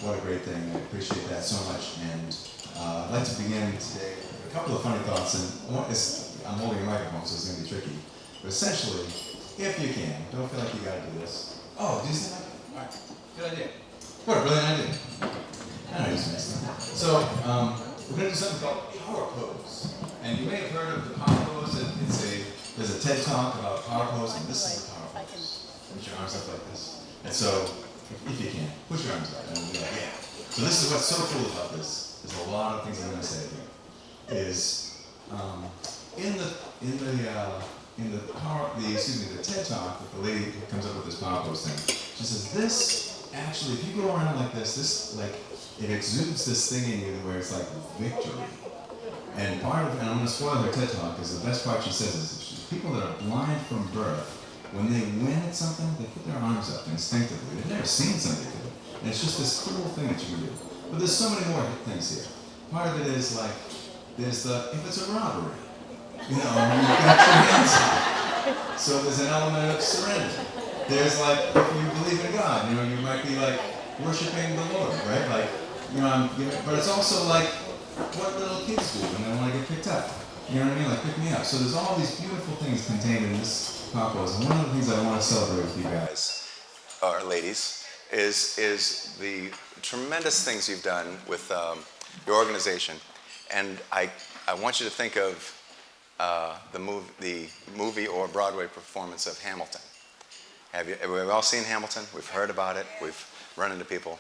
What a great thing. I appreciate that so much. And I'd like to begin today with a couple of funny thoughts. And one is, I'm holding a microphone, so it's going to be tricky. But essentially, if you can, don't feel like you got to do this. Oh, do you see that? All right. Good idea. What a brilliant idea. I know you see that. So, we're going to do something called power pose. And you may have heard of the power pose. There's a TED Talk about power pose, and this is the power pose. Put your arms up like this. And so, if you can, push your arms up and we'll be like, yeah. So this is what's so cool about this. There's a lot of things I'm going to say here. Is in the TED Talk with the lady who comes up with this power pose thing. She says this actually, if you go around like this like it exudes this thing in you where it's like victory. And part of, and I'm going to spoil her TED Talk because the best part she says is people that are blind from birth. When they win at something, they put their arms up instinctively. They've never seen somebody do it. And it's just this cool thing that you can do. But there's so many more things here. Part of it is like, there's if it's a robbery, you've got your hands up. So there's an element of surrender. There's like, if you believe in God, you might be like worshiping the Lord, right? Like, but it's also like what little kids do when they want to get picked up. You know what I mean? Like, pick me up. So there's all these beautiful things contained in this power pose. And one of the things I want to celebrate with you guys, or ladies, is the tremendous things you've done with your organization. And I want you to think of the movie or Broadway performance of Hamilton. Have we all seen Hamilton? We've heard about it. We've run into people.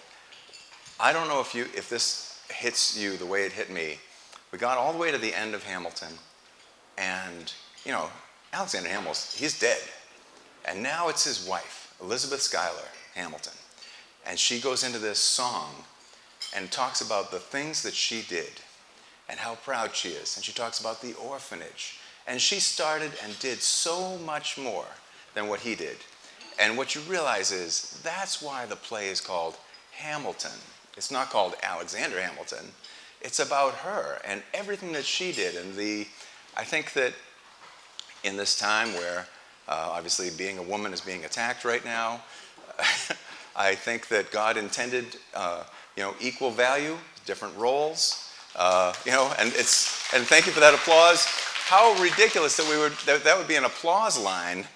I don't know if this hits you the way it hit me. We got all the way to the end of Hamilton, and Alexander Hamilton, he's dead. And now it's his wife, Elizabeth Schuyler Hamilton. And she goes into this song and talks about the things that she did and how proud she is. And she talks about the orphanage. And she started and did so much more than what he did. And what you realize is that's why the play is called Hamilton. It's not called Alexander Hamilton. It's about her and everything that she did. And I think that in this time where obviously being a woman is being attacked right now, I think that God intended equal value, different roles, and thank you for that applause. How ridiculous that would be an applause line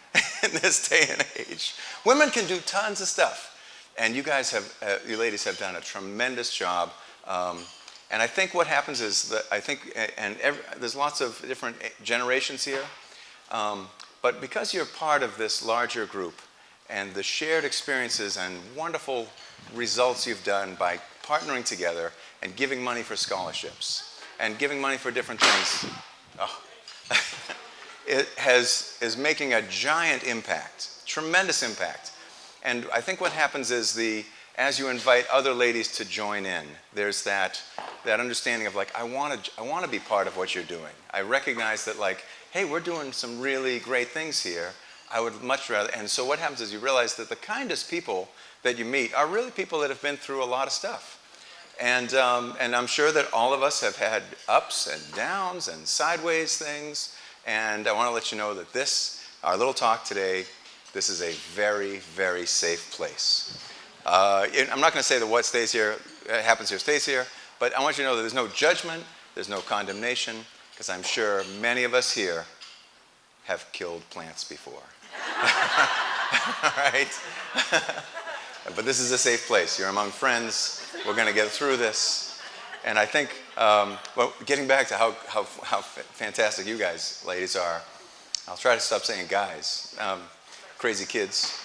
in this day and age. Women can do tons of stuff, and you ladies have done a tremendous job. And I think what happens is that there's lots of different generations here. But because you're part of this larger group and the shared experiences and wonderful results you've done by partnering together and giving money for scholarships and giving money for different things, it is making a giant impact, tremendous impact. And I think what happens is as you invite other ladies to join in, there's that understanding of like, I want to be part of what you're doing. I recognize that like, hey, we're doing some really great things here. I would much rather, and so what happens is you realize that the kindest people that you meet are really people that have been through a lot of stuff. And I'm sure that all of us have had ups and downs and sideways things. And I want to let you know that our little talk today, this is a very, very safe place. I'm not going to say that what happens here stays here, but I want you to know that there's no judgment, there's no condemnation, because I'm sure many of us here have killed plants before. All right? But this is a safe place. You're among friends. We're going to get through this. And I think, well, getting back to how fantastic you guys, ladies, are, I'll try to stop saying guys, crazy kids,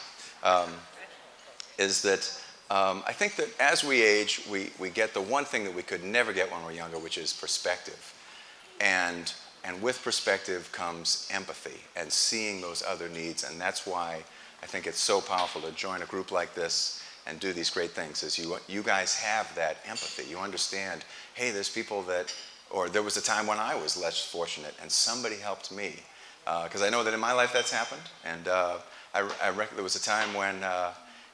is that I think that as we age, we get the one thing that we could never get when we're younger, which is perspective. And with perspective comes empathy and seeing those other needs. And that's why I think it's so powerful to join a group like this and do these great things, is you guys have that empathy. You understand, hey, there's people that, or there was a time when I was less fortunate and somebody helped me. Because I know that in my life that's happened. And there was a time when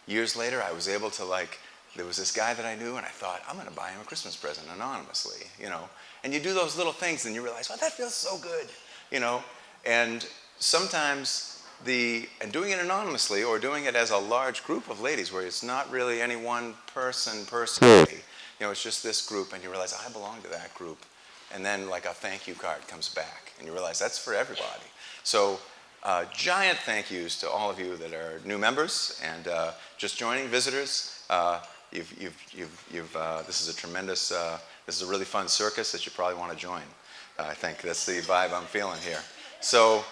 years later I was able to, there was this guy that I knew and I thought, I'm going to buy him a Christmas present anonymously, you know. And you do those little things and you realize, well, that feels so good, you know. And sometimes and doing it anonymously or doing it as a large group of ladies where it's not really any one person personally, you know, it's just this group and you realize, I belong to that group. And then like a thank you card comes back and you realize that's for everybody. So giant thank yous to all of you that are new members and just joining, visitors. This is a tremendous, this is a really fun circus that you probably want to join. I think that's the vibe I'm feeling here. So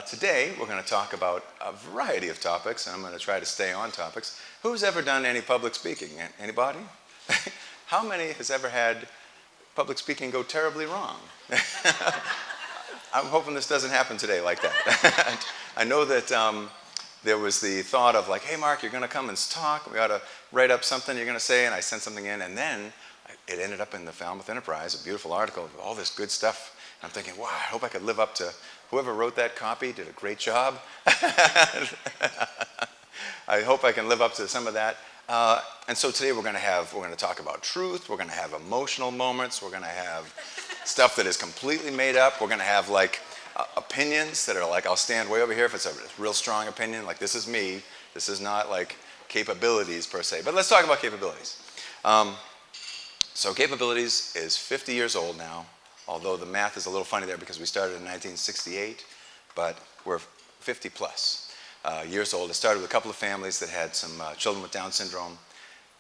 today we're going to talk about a variety of topics, and I'm going to try to stay on topics. Who's ever done any public speaking? Anybody? How many has ever had public speaking go terribly wrong? I'm hoping this doesn't happen today like that. I know that there was the thought of like, hey Mark, you're going to come and talk, we ought to write up something you're going to say, and I sent something in, and then it ended up in the Falmouth Enterprise, a beautiful article of all this good stuff. And I'm thinking, wow, I hope I could live up to whoever wrote that copy, did a great job. I hope I can live up to some of that. And so today we're going to talk about truth, we're going to have emotional moments, we're going to have stuff that is completely made up, we're going to have like opinions that are like, I'll stand way over here if it's a real strong opinion, like this is me, this is not like capabilities per se. But let's talk about capabilities. So capabilities is 50 years old now, although the math is a little funny there because we started in 1968, but we're 50 plus years old. It started with a couple of families that had some children with Down syndrome,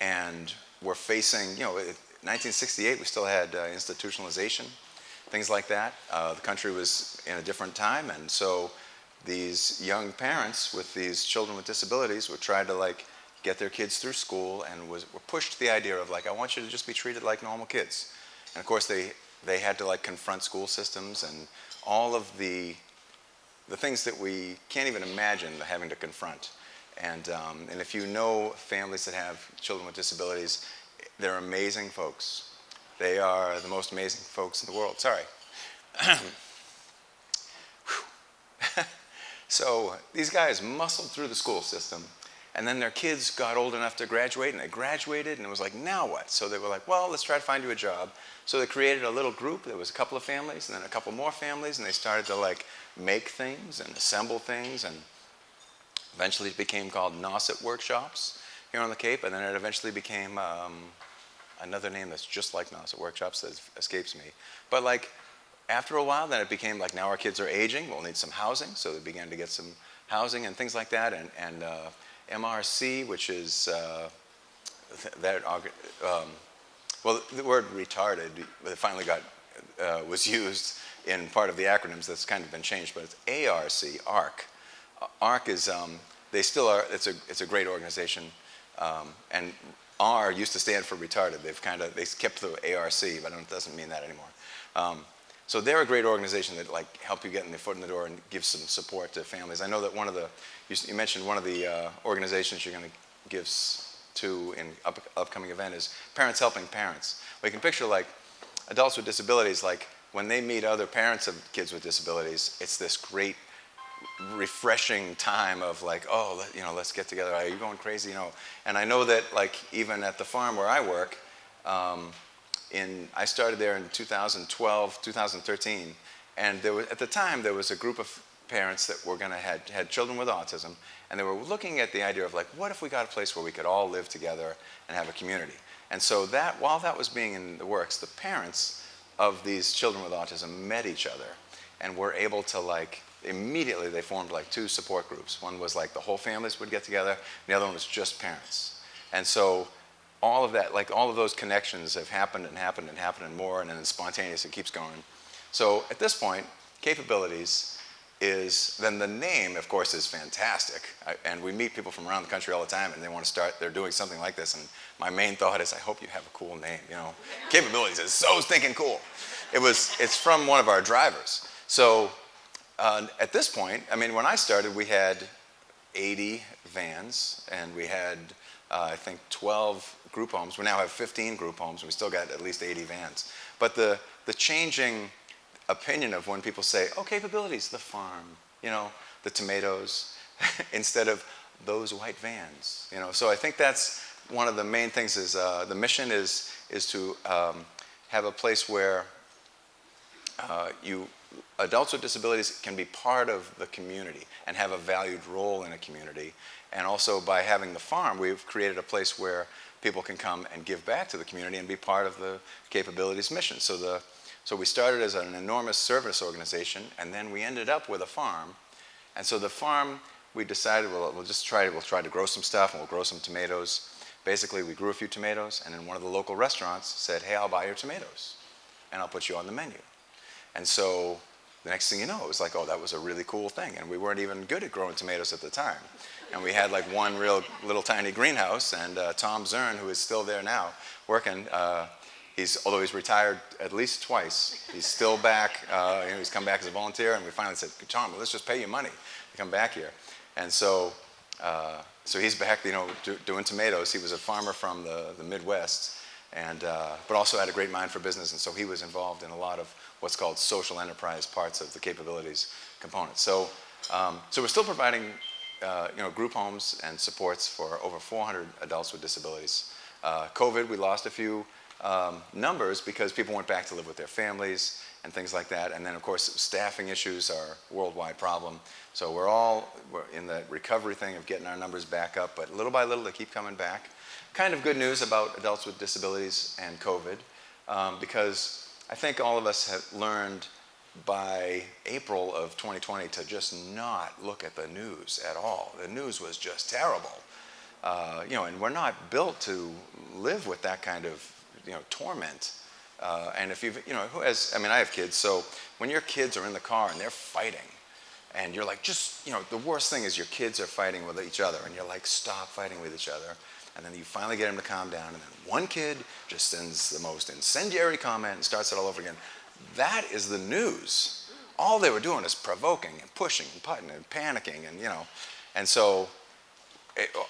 and we're facing, you know, in 1968 we still had institutionalization, things like that. The country was in a different time, and so these young parents with these children with disabilities would try to like get their kids through school and were pushed to the idea of like, I want you to just be treated like normal kids. And of course they had to like confront school systems and all of the things that we can't even imagine having to confront. And if you know families that have children with disabilities, they're amazing folks. They are the most amazing folks in the world. Sorry. So these guys muscled through the school system, and then their kids got old enough to graduate, and they graduated, and it was like, now what? So they were like, well, let's try to find you a job. So they created a little group. There was a couple of families, and then a couple more families, and they started to like make things and assemble things, and eventually it became called Nauset Workshops here on the Cape, and then it eventually became another name that's just like Nauset Workshops that escapes me. But like after a while, then it became like, now our kids are aging, we'll need some housing, so they began to get some housing and things like that, and MRC, which is well, the word retarded finally was used in part of the acronyms. That's kind of been changed, but it's ARC. ARC is they still are. It's a great organization, and R used to stand for retarded. They kept the ARC, but it doesn't mean that anymore. So they're a great organization that like help you get their foot in the door and give some support to families. I know that you mentioned one of the organizations you're going to give to in upcoming event is Parents Helping Parents. Well, you can picture like adults with disabilities, like when they meet other parents of kids with disabilities, it's this great refreshing time of like, oh, let's get together. Are you going crazy? And I know that like even at the farm where I work, I started there in 2012, 2013, and at the time there was a group of parents that were going to had children with autism, and they were looking at the idea of like, what if we got a place where we could all live together and have a community? And so while that was being in the works, the parents of these children with autism met each other and were able to like, immediately they formed like two support groups. One was like the whole families would get together, and the other one was just parents. And so all of that, like all of those connections have happened and happened and happened and more, and then it's spontaneous, it keeps going. So at this point, Capabilities then the name, of course, is fantastic. And we meet people from around the country all the time, and they want to they're doing something like this. And my main thought is, I hope you have a cool name, you know. Capabilities is so stinking cool. It's from one of our drivers. So at this point, I mean, when I started, we had 80 vans, and we had, I think, 12 group homes. We now have 15 group homes, and we still got at least 80 vans. But the changing opinion of when people say, oh, Capabilities, the farm, you know, the tomatoes, instead of those white vans, you know. So I think that's one of the main things is the mission is to have a place where adults with disabilities can be part of the community and have a valued role in a community. And also by having the farm, we've created a place where people can come and give back to the community and be part of the Capabilities mission. So we started as an enormous service organization, and then we ended up with a farm. And so the farm, we decided, we'll try to grow some stuff, and we'll grow some tomatoes. Basically, we grew a few tomatoes, and then one of the local restaurants said, hey, I'll buy your tomatoes, and I'll put you on the menu. And so the next thing you know, it was like, oh, that was a really cool thing. And we weren't even good at growing tomatoes at the time. And we had like one real little tiny greenhouse, and Tom Zern, who is still there now working, although he's retired at least twice, he's still back. He's come back as a volunteer, and we finally said, Tom, let's just pay you money to come back here. And so he's back, you know, doing tomatoes. He was a farmer from the Midwest, and but also had a great mind for business, and so he was involved in a lot of what's called social enterprise parts of the Capabilities component. So we're still providing group homes and supports for over 400 adults with disabilities. COVID, we lost a few numbers because people went back to live with their families and things like that. And then, of course, staffing issues are a worldwide problem. So we're in the recovery thing of getting our numbers back up, but little by little they keep coming back. Kind of good news about adults with disabilities and COVID, because I think all of us have learned by April of 2020 to just not look at the news at all. The news was just terrible. And we're not built to live with that kind of torment. And if I have kids, so when your kids are in the car and they're fighting, and you're like, the worst thing is your kids are fighting with each other, and you're like, stop fighting with each other. And then you finally get them to calm down, and then one kid just sends the most incendiary comment and starts it all over again. That is the news. All they were doing is provoking and pushing and putting and panicking, and so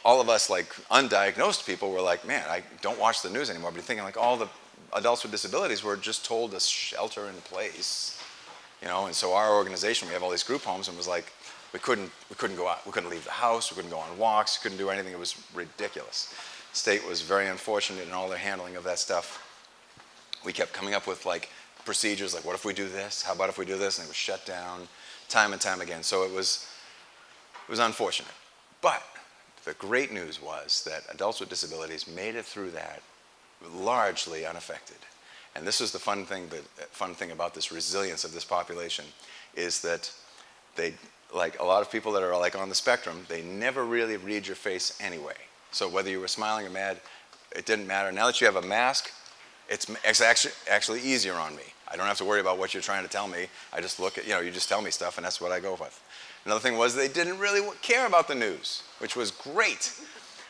all of us, like undiagnosed people, were like, man, I don't watch the news anymore. But you're thinking, like, all the adults with disabilities were just told to shelter in place, and so our organization, we have all these group homes, and was like, we couldn't go out, we couldn't leave the house, we couldn't go on walks, we couldn't do anything. It was ridiculous. The state was very unfortunate in all their handling of that stuff. We kept coming up with like procedures, like, what if we do this? How about if we do this? And it was shut down time and time again. So it was unfortunate. But the great news was that adults with disabilities made it through that largely unaffected. And this is the fun thing about this resilience of this population, is that they, like a lot of people that are like on the spectrum, they never really read your face anyway. So whether you were smiling or mad, it didn't matter. Now that you have a mask, it's actually easier on me. I don't have to worry about what you're trying to tell me. I just look at, you just tell me stuff, and that's what I go with. Another thing was they didn't really care about the news, which was great.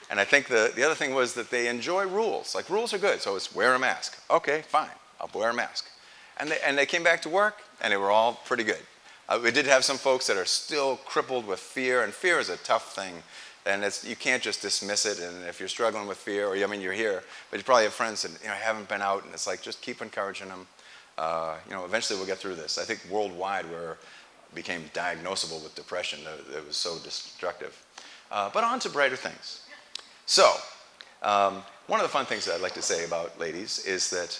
And I think the other thing was that they enjoy rules. Like, rules are good, so it's wear a mask. Okay, fine, I'll wear a mask. And they came back to work, and they were all pretty good. We did have some folks that are still crippled with fear, and fear is a tough thing. And you can't just dismiss it, and if you're struggling with fear, or you're here, but you probably have friends that haven't been out, and it's like, just keep encouraging them. Eventually we'll get through this. I think worldwide became diagnosable with depression. It was so destructive. But on to brighter things. So One of the fun things that I'd like to say about ladies is that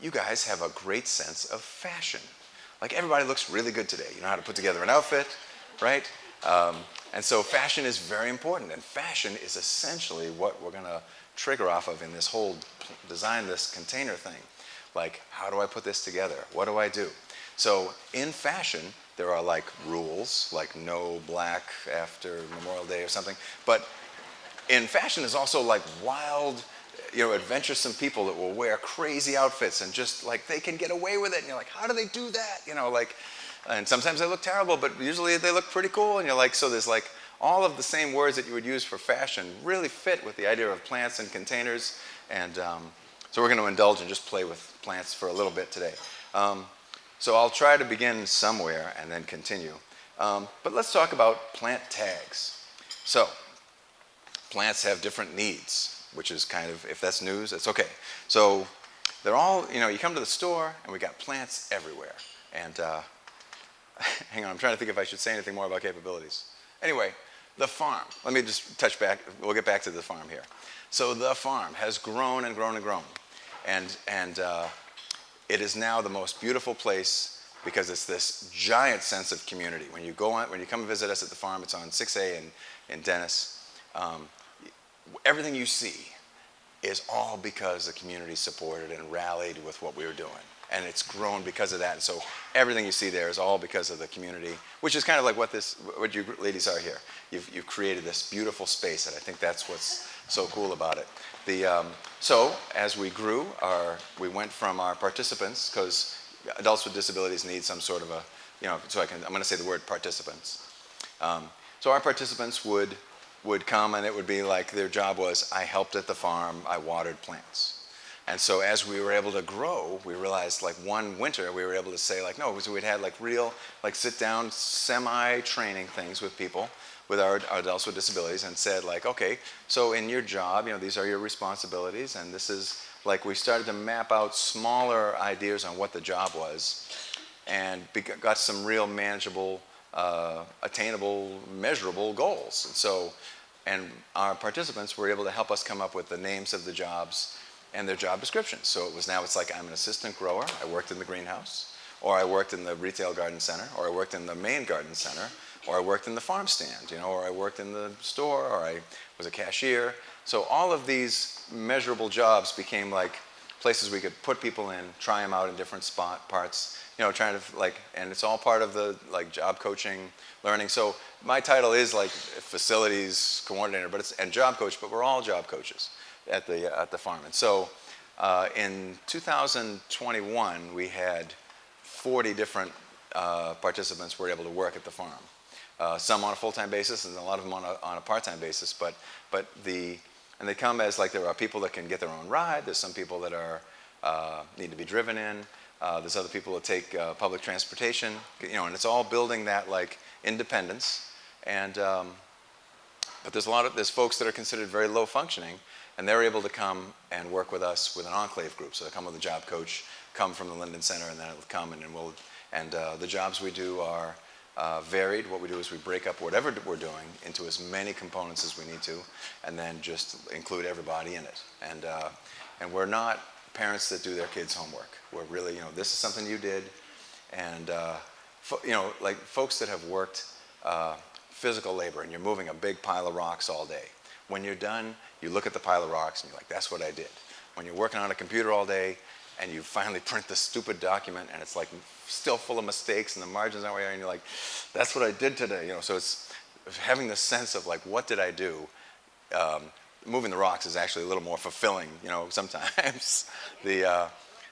you guys have a great sense of fashion. Like everybody looks really good today. You know how to put together an outfit, right? And so fashion is very important, and fashion is essentially what we're going to trigger off of in this whole design this container thing. Like, how do I put this together? What do I do? So in fashion, there are like rules, like no black after Memorial Day or something. But in fashion is also like wild, adventuresome people that will wear crazy outfits and just like they can get away with it. And you're like, how do they do that? And sometimes they look terrible, but usually they look pretty cool. And you're like, so there's like all of the same words that you would use for fashion really fit with the idea of plants and containers. And so we're going to indulge and just play with plants for a little bit today. So I'll try to begin somewhere and then continue. But let's talk about plant tags. So plants have different needs, which is kind of, if that's news, it's okay. So they're all, you come to the store and we got plants everywhere. And hang on, I'm trying to think if I should say anything more about capabilities. Anyway, the farm. Let me just touch back. We'll get back to the farm here. So the farm has grown and grown and grown. And it is now the most beautiful place because it's this giant sense of community. When you come visit us at the farm, it's on 6A in Dennis. Everything you see is all because the community supported and rallied with what we were doing. And it's grown because of that. And so everything you see there is all because of the community, which is kind of like what you ladies are here. You've created this beautiful space, and I think that's what's so cool about it. So as we grew, we went from our participants, because adults with disabilities need some sort of I'm going to say the word participants. So our participants would come, and it would be like their job was, I helped at the farm, I watered plants. And so as we were able to grow, we realized like one winter we were able to say like, no, so we'd had like real, like sit down, semi-training things with people, with our adults with disabilities, and said like, okay, so in your job, these are your responsibilities, and this is like, we started to map out smaller ideas on what the job was, and got some real manageable, attainable, measurable goals. And our participants were able to help us come up with the names of the jobs and their job descriptions. So it's like, I'm an assistant grower, I worked in the greenhouse, or I worked in the retail garden center, or I worked in the main garden center, or I worked in the farm stand, or I worked in the store, or I was a cashier. So all of these measurable jobs became like places we could put people in, try them out in different parts, trying to and it's all part of the job coaching, learning. So my title is like facilities coordinator, and job coach, but we're all job coaches at the farm. And so in 2021, we had 40 different participants were able to work at the farm. Some on a full-time basis, and a lot of them on a part-time basis. And they come as like, there are people that can get their own ride. There's some people that need to be driven in. There's other people that take public transportation. And it's all building that like independence. And but there's folks that are considered very low functioning, and they're able to come and work with us with an enclave group. So they come with a job coach, come from the Linden Center, and then it'll come and the jobs we do are varied. What we do is we break up whatever we're doing into as many components as we need to, and then just include everybody in it. And we're not parents that do their kids' homework. We're really, this is something you did, and like folks that have worked physical labor, and you're moving a big pile of rocks all day. When you're done, you look at the pile of rocks and you're like, that's what I did. When you're working on a computer all day and you finally print the stupid document and it's like still full of mistakes and the margins aren't right, and you're like, that's what I did today. So it's having the sense of like, what did I do? Moving the rocks is actually a little more fulfilling, sometimes.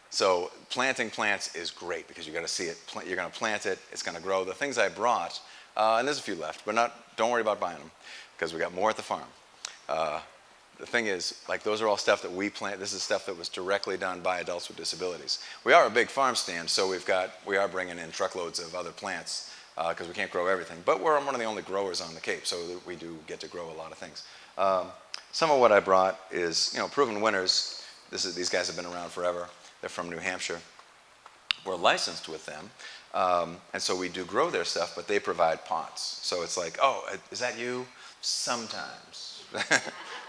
So planting plants is great because you got to see it. You're going to plant it. It's going to grow. The things I brought, and there's a few left, but don't worry about buying them because we got more at the farm. The thing is, like, those are all stuff that we plant. This is stuff that was directly done by adults with disabilities. We are a big farm stand, so we are bringing in truckloads of other plants because we can't grow everything. But we're one of the only growers on the Cape, so we do get to grow a lot of things. Some of what I brought is, proven winners. These guys have been around forever. They're from New Hampshire. We're licensed with them, and so we do grow their stuff, but they provide pots. So it's like, oh, is that you? Sometimes.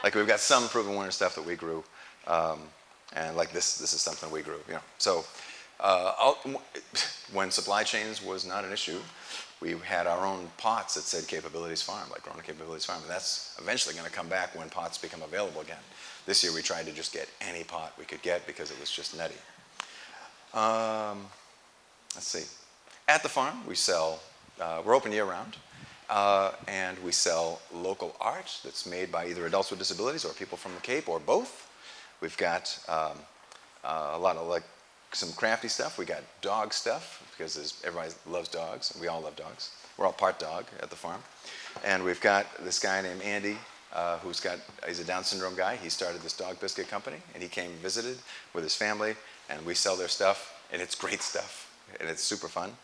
Like we've got some proven winter stuff that we grew, and like this is something we grew. You know, so when supply chains was not an issue, we had our own pots that said Capabilities Farm, like Growing Capabilities Farm, and that's eventually going to come back when pots become available again. This year we tried to just get any pot we could get because it was just nutty. Let's see. At the farm, we sell, we're open year-round, and we sell local art that's made by either adults with disabilities or people from the Cape, or both. We've got a lot of like some crafty stuff. We got dog stuff, because everybody loves dogs, and we all love dogs. We're all part dog at the farm. And we've got this guy named Andy, he's a Down syndrome guy. He started this dog biscuit company, and he came and visited with his family, and we sell their stuff, and it's great stuff, and it's super fun.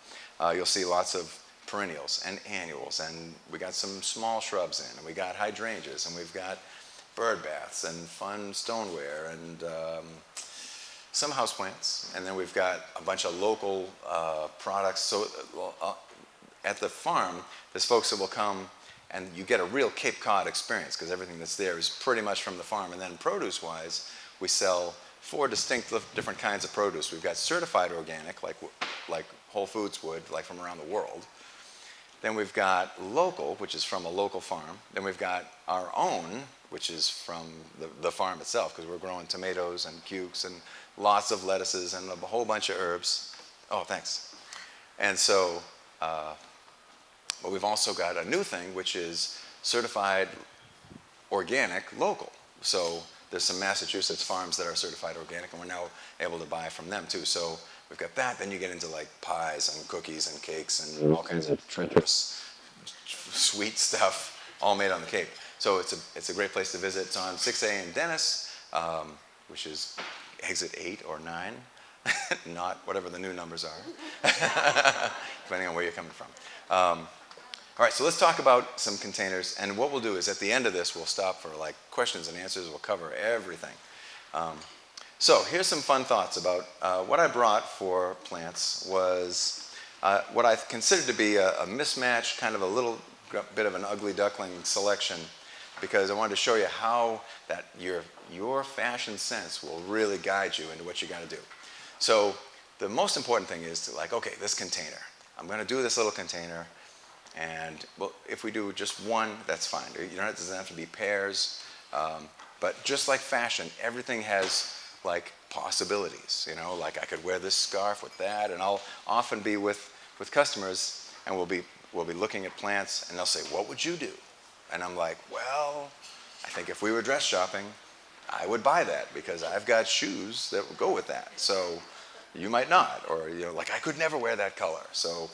You'll see lots of perennials and annuals, and we got some small shrubs in, and we got hydrangeas, and we've got bird baths and fun stoneware, and some houseplants, and then we've got a bunch of local products. So at the farm, there's folks that will come, and you get a real Cape Cod experience, because everything that's there is pretty much from the farm. And then produce-wise, we sell 4 distinct different kinds of produce. We've got certified organic, like Whole Foods would, like from around the world. Then we've got local, which is from a local farm. Then we've got our own, which is from the farm itself, because we're growing tomatoes and cukes and lots of lettuces and a whole bunch of herbs. Oh, thanks. And so, but we've also got a new thing, which is certified organic local. So there's some Massachusetts farms that are certified organic, and we're now able to buy from them too. So we've got that. Then you get into like pies and cookies and cakes and all kinds of treacherous sweet stuff, all made on the Cape. So it's a great place to visit. It's on 6A in Dennis, which is exit 8 or 9, not whatever the new numbers are, depending on where you're coming from. All right, so let's talk about some containers. And what we'll do is at the end of this, we'll stop for like questions and answers. We'll cover everything. So here's some fun thoughts about what I brought for plants was what I considered to be a mismatch, kind of a little bit of an ugly duckling selection, because I wanted to show you how that your fashion sense will really guide you into what you got to do. So the most important thing is to like, okay, this container. I'm going to do this little container, and well, if we do just one, that's fine. You know, it doesn't have to be pairs, but just like fashion, everything has like possibilities. You know, like I could wear this scarf with that, and I'll often be with customers, and we'll be looking at plants, and they'll say, "What would you do?" And I'm like, "Well, I think if we were dress shopping, I would buy that because I've got shoes that would go with that. So you might not, or you know, like I could never wear that color." So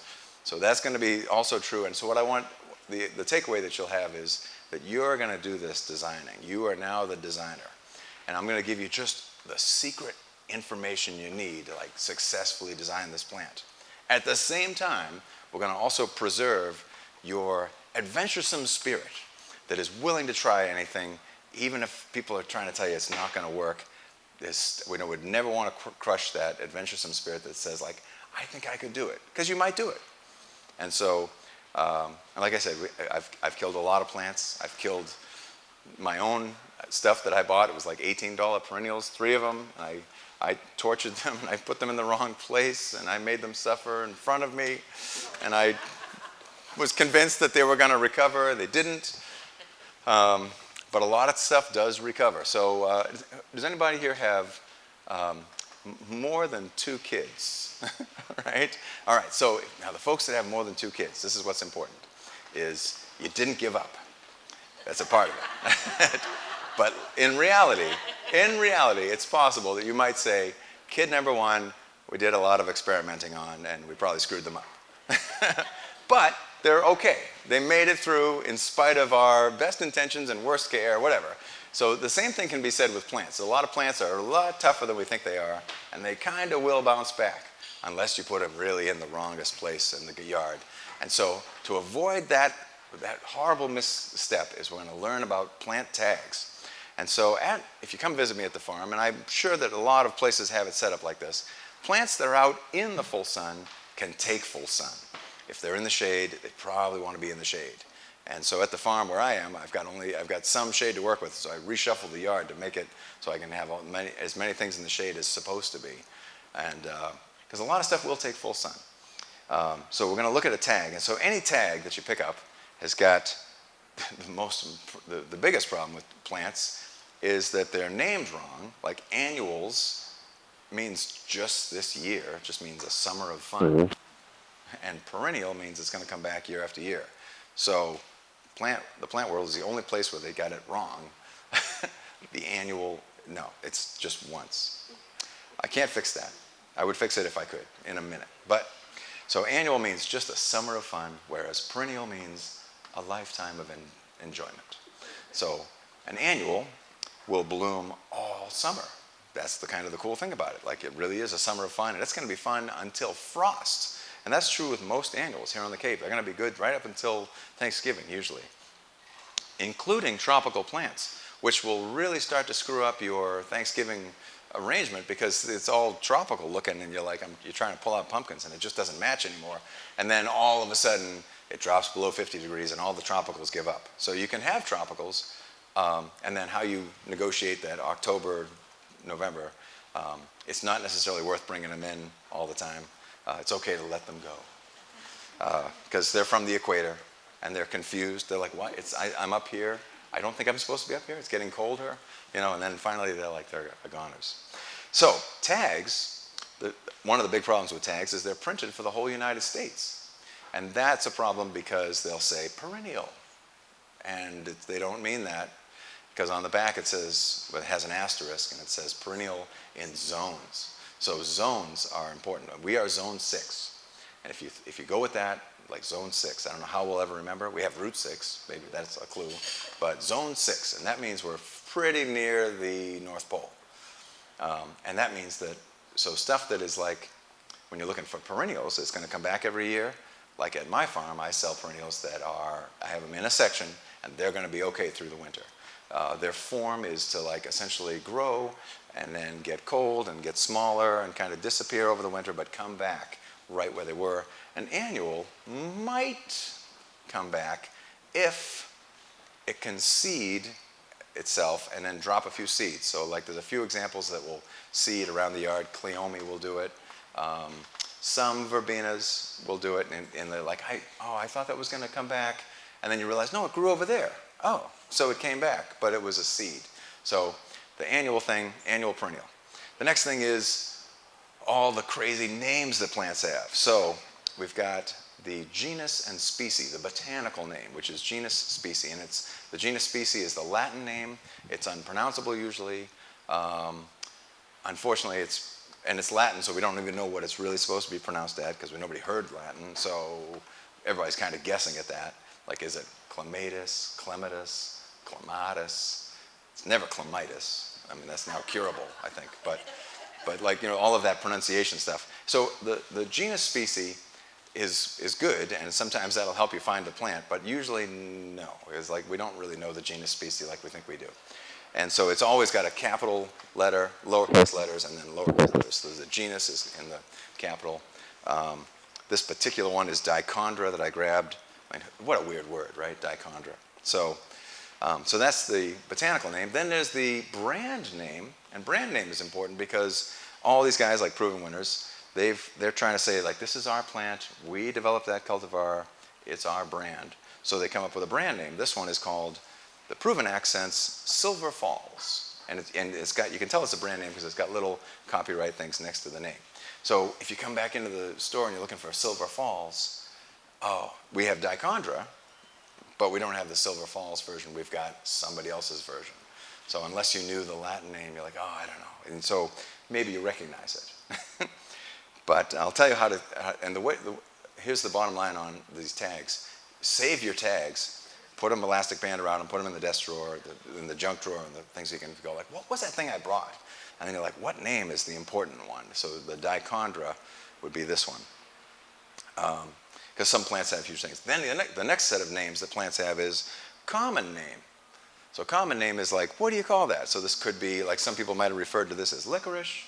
that's going to be also true. And so what I want, the takeaway that you'll have is that you're going to do this designing. You are now the designer, and I'm going to give you just the secret information you need to like successfully design this plant. At the same time, we're going to also preserve your adventuresome spirit that is willing to try anything, even if people are trying to tell you it's not going to work. We would never want to crush that adventuresome spirit that says like, I think I could do it, because you might do it. And so, and like I said, I've killed a lot of plants. I've killed my own stuff that I bought. It was like $18 perennials, 3 of them. I tortured them, and I put them in the wrong place, and I made them suffer in front of me, and I was convinced that they were going to recover. They didn't. But a lot of stuff does recover. So does anybody here have more than 2 kids? Right? All right, so now the folks that have more than 2 kids, this is what's important, is you didn't give up. That's a part of it. But in reality, it's possible that you might say, kid number 1, we did a lot of experimenting on, and we probably screwed them up. But they're okay. They made it through in spite of our best intentions and worst care, whatever. So the same thing can be said with plants. A lot of plants are a lot tougher than we think they are, and they kind of will bounce back unless you put them really in the wrongest place in the yard. And so to avoid that horrible misstep is we're going to learn about plant tags. And so if you come visit me at the farm, and I'm sure that a lot of places have it set up like this, plants that are out in the full sun can take full sun. If they're in the shade, they probably want to be in the shade. And so at the farm where I am, I've got some shade to work with. So I reshuffle the yard to make it so I can have as many things in the shade as supposed to be. And because a lot of stuff will take full sun. So we're going to look at a tag. And so any tag that you pick up has got the biggest problem with plants is that they're named wrong. Like annuals means just this year, just means a summer of fun. And perennial means it's going to come back year after year. So the plant world is the only place where they got it wrong. The annual, no, it's just once. I can't fix that. I would fix it if I could in a minute. But so annual means just a summer of fun, whereas perennial means a lifetime of enjoyment. So an annual will bloom all summer. That's the kind of the cool thing about it. Like it really is a summer of fun, and it's going to be fun until frost. And that's true with most annuals here on the Cape. They're going to be good right up until Thanksgiving, usually, including tropical plants, which will really start to screw up your Thanksgiving arrangement because it's all tropical looking, and you're like, you're trying to pull out pumpkins, and it just doesn't match anymore. And then all of a sudden, it drops below 50 degrees, and all the tropicals give up. So you can have tropicals, and then how you negotiate that October, November, it's not necessarily worth bringing them in all the time. It's okay to let them go because they're from the equator and they're confused. They're like, "What? I'm up here. I don't think I'm supposed to be up here. It's getting colder, you know." And then finally, they're goners. So tags. One of the big problems with tags is they're printed for the whole United States, and that's a problem because they'll say perennial, and they don't mean that because on the back it has an asterisk and it says perennial in zones. So zones are important. We are zone 6. And if you go with that, like zone 6, I don't know how we'll ever remember. We have route 6, maybe that's a clue. But zone 6, and that means we're pretty near the North Pole. And that means that, so stuff that is like, when you're looking for perennials, it's going to come back every year. Like at my farm, I sell perennials that I have them in a section, and they're going to be okay through the winter. Their form is to like essentially grow and then get cold and get smaller and kind of disappear over the winter, but come back right where they were. An annual might come back if it can seed itself and then drop a few seeds. So like there's a few examples that will seed around the yard. Cleome will do it. Some verbenas will do it, and they're like, I thought that was going to come back. And then you realize, no, it grew over there. Oh, so it came back, but it was a seed. So the annual thing, annual perennial. The next thing is all the crazy names that plants have. So we've got the genus and species, the botanical name, which is genus species, and the genus species is the Latin name. It's unpronounceable usually. Unfortunately, it's Latin, so we don't even know what it's really supposed to be pronounced at because nobody heard Latin, so everybody's kind of guessing at that. Like, is it clematis, clematis, clematis? It's never clemitis. I mean, that's now curable, I think. But like, all of that pronunciation stuff. So the genus species is good, and sometimes that'll help you find the plant, but usually no. It's like we don't really know the genus species like we think we do. And so it's always got a capital letter, lowercase letters, and then lowercase letters. So the genus is in the capital. This particular one is Dichondra that I grabbed. I mean, what a weird word, right? Dichondra. So that's the botanical name. Then there's the brand name, and brand name is important because all these guys, like Proven Winners, they're trying to say, like, this is our plant, we developed that cultivar, it's our brand. So they come up with a brand name. This one is called the Proven Accents Silver Falls. And it's got, you can tell it's a brand name because it's got little copyright things next to the name. So if you come back into the store and you're looking for Silver Falls, oh, we have Dichondra, but we don't have the Silver Falls version. We've got somebody else's version. So unless you knew the Latin name, you're like, oh, I don't know. And so maybe you recognize it. But I'll tell you how to, and here's the bottom line on these tags. Save your tags, put them elastic band around them, put them in the desk drawer, in the junk drawer, and the things you can go like, what was that thing I brought? And then you're like, what name is the important one? So the Dichondra would be this one. Because some plants have huge things. Then the next set of names that plants have is common name. So common name is like, what do you call that? So this could be, like some people might have referred to this as licorice.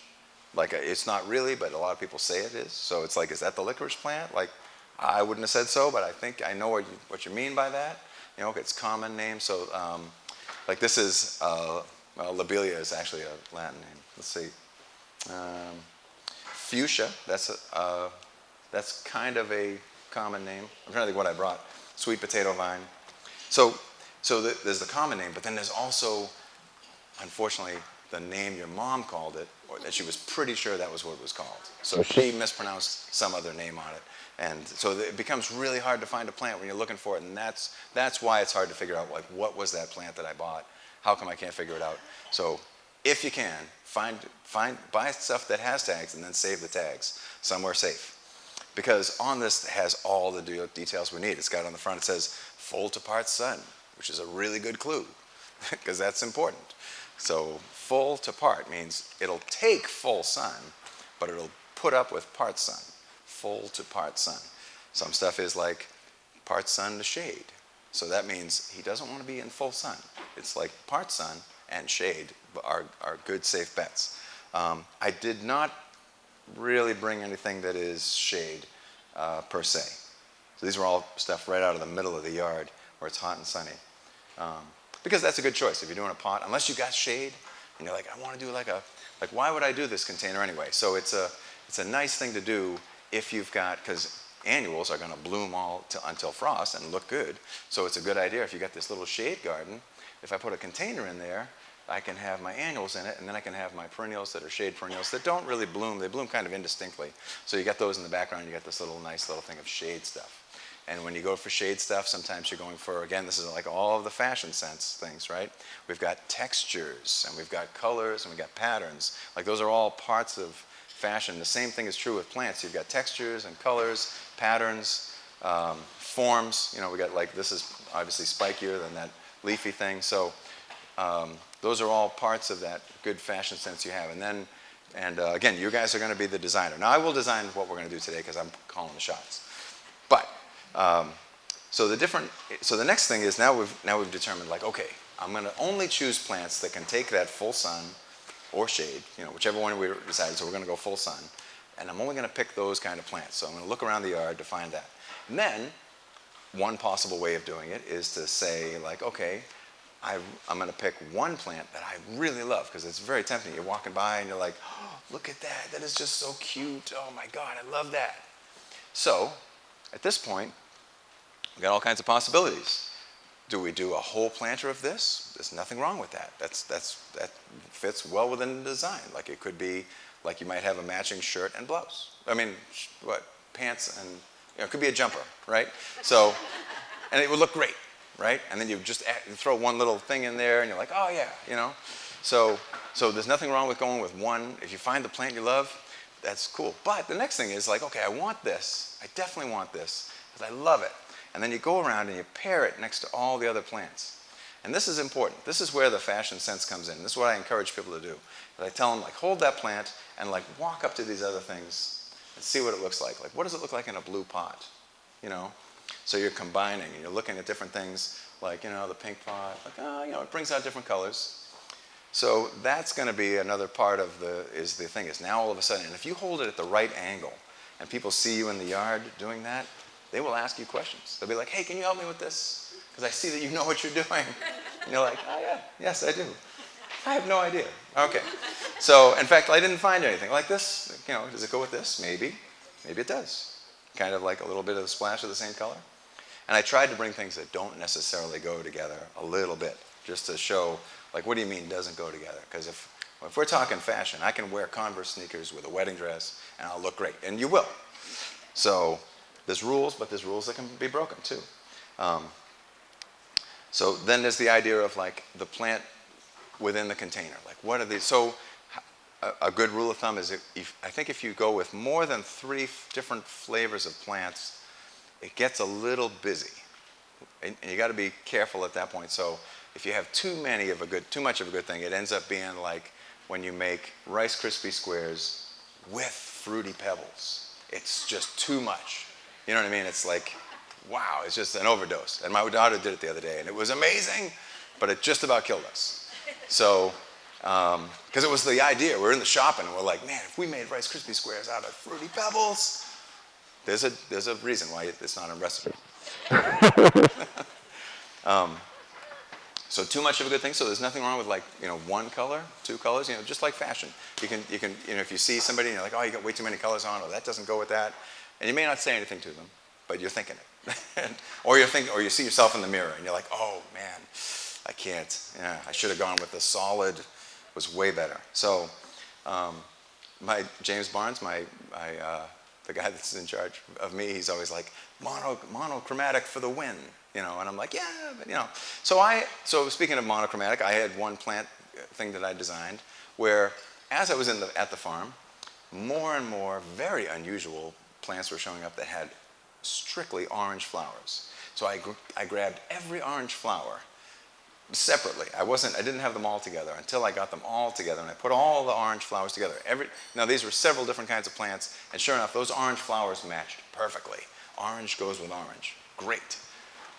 Like it's not really, but a lot of people say it is. So it's like, is that the licorice plant? Like, I wouldn't have said so, but I think I know what you mean by that. it's common names. So, like this is, well, lobelia is actually a Latin name. Let's see. Um, Fuchsia, that's kind of a common name. I'm trying to think what I brought. Sweet potato vine. So, there's the common name, but then there's also, unfortunately, the name your mom called it, or that she was pretty sure that was what it was called. So she mispronounced some other name on it. And so it becomes really hard to find a plant when you're looking for it, and that's why it's hard to figure out, like, what was that plant that I bought? How come I can't figure it out? So if you can, buy stuff that has tags and then save the tags somewhere safe. Because on this it has all the details we need. It's got on the front, it says full to part sun, which is a really good clue because that's important. So full to part means it'll take full sun, but it'll put up with part sun. Full to part sun. Some stuff is like part sun to shade. So that means he doesn't want to be in full sun. It's like part sun and shade are good, safe bets. I did not really bring anything that is shade per se. So these are all stuff right out of the middle of the yard where it's hot and sunny. Because that's a good choice. If you're doing a pot, unless you got shade, and you're like, I want to do like why would I do this container anyway? So it's a nice thing to do if you've got, because annuals are going to bloom until frost and look good. So it's a good idea if you got this little shade garden. If I put a container in there, I can have my annuals in it, and then I can have my perennials that are shade perennials that don't really bloom. They bloom kind of indistinctly. So you got those in the background. You got this nice little thing of shade stuff. And when you go for shade stuff, sometimes you're going for, again, this is like all of the fashion sense things, right? We've got textures, and we've got colors, and we've got patterns. Like those are all parts of fashion. The same thing is true with plants. You've got textures and colors, patterns, forms. We got like, this is obviously spikier than that leafy thing. So those are all parts of that good fashion sense you have. And again, you guys are going to be the designer. Now I will design what we're going to do today because I'm calling the shots. But so the next thing is now we've determined, like, okay, I'm going to only choose plants that can take that full sun or shade, whichever one we decided. So we're going to go full sun, and I'm only going to pick those kind of plants. So I'm going to look around the yard to find that. And then one possible way of doing it is to say, like, okay, I'm going to pick one plant that I really love because it's very tempting. You're walking by and you're like, oh, look at that. That is just so cute. Oh my God, I love that. So at this point, we've got all kinds of possibilities. Do we do a whole planter of this? There's nothing wrong with that. That fits well within the design. Like it could be, like you might have a matching shirt and blouse. I mean, pants and, it could be a jumper, right? So, and it would look great, right? And then you just throw one little thing in there and you're like, oh yeah, So there's nothing wrong with going with one. If you find the plant you love, that's cool. But the next thing is like, okay, I want this. I definitely want this because I love it. And then you go around and you pair it next to all the other plants. And this is important. This is where the fashion sense comes in. This is what I encourage people to do. I tell them, like, hold that plant and like walk up to these other things and see what it looks like. Like, what does it look like in a blue pot? So you're combining and you're looking at different things like, the pink pot, like, it brings out different colors. So that's going to be another part of the thing is now all of a sudden, and if you hold it at the right angle and people see you in the yard doing that, they will ask you questions. They'll be like, hey, can you help me with this? Because I see that you know what you're doing. And you're like, oh yeah, yes I do. I have no idea. Okay. So in fact, I didn't find anything like this. Does it go with this? Maybe. Maybe it does. Kind of like a little bit of a splash of the same color. And I tried to bring things that don't necessarily go together a little bit, just to show, like, what do you mean doesn't go together? Because if we're talking fashion, I can wear Converse sneakers with a wedding dress and I'll look great, and you will. So there's rules, but there's rules that can be broken too. So then there's the idea of like the plant within the container. Like, what are these? So a good rule of thumb is I think if you go with more than 3 different flavors of plants, it gets a little busy, and you got to be careful at that point. So if you have too much of a good thing, it ends up being like when you make Rice Krispie squares with Fruity Pebbles. It's just too much. You know what I mean? It's like, wow, it's just an overdose. And my daughter did it the other day, and it was amazing, but it just about killed us. So, because it was the idea. We're in the shop, and we're like, man, if we made Rice Krispie squares out of Fruity Pebbles, there's a reason why it's not in recipe. So too much of a good thing. So there's nothing wrong with like, one color, two colors, just like fashion. You can, if you see somebody and you're like, oh, you got way too many colors on, or that doesn't go with that, and you may not say anything to them, but you're thinking it. or you see yourself in the mirror and you're like, oh man, I can't. Yeah, I should have gone with the solid. Was way better. So, James Barnes, the guy that's in charge of me, he's always like, monochromatic for the win, and I'm like, yeah, but So speaking of monochromatic, I had one plant thing that I designed where, as I was at the farm, more and more very unusual plants were showing up that had strictly orange flowers. So I grabbed every orange flower separately. I didn't have them all together until I got them all together, and I put all the orange flowers together. Now these were several different kinds of plants, and sure enough, those orange flowers matched perfectly. Orange goes with orange. Great.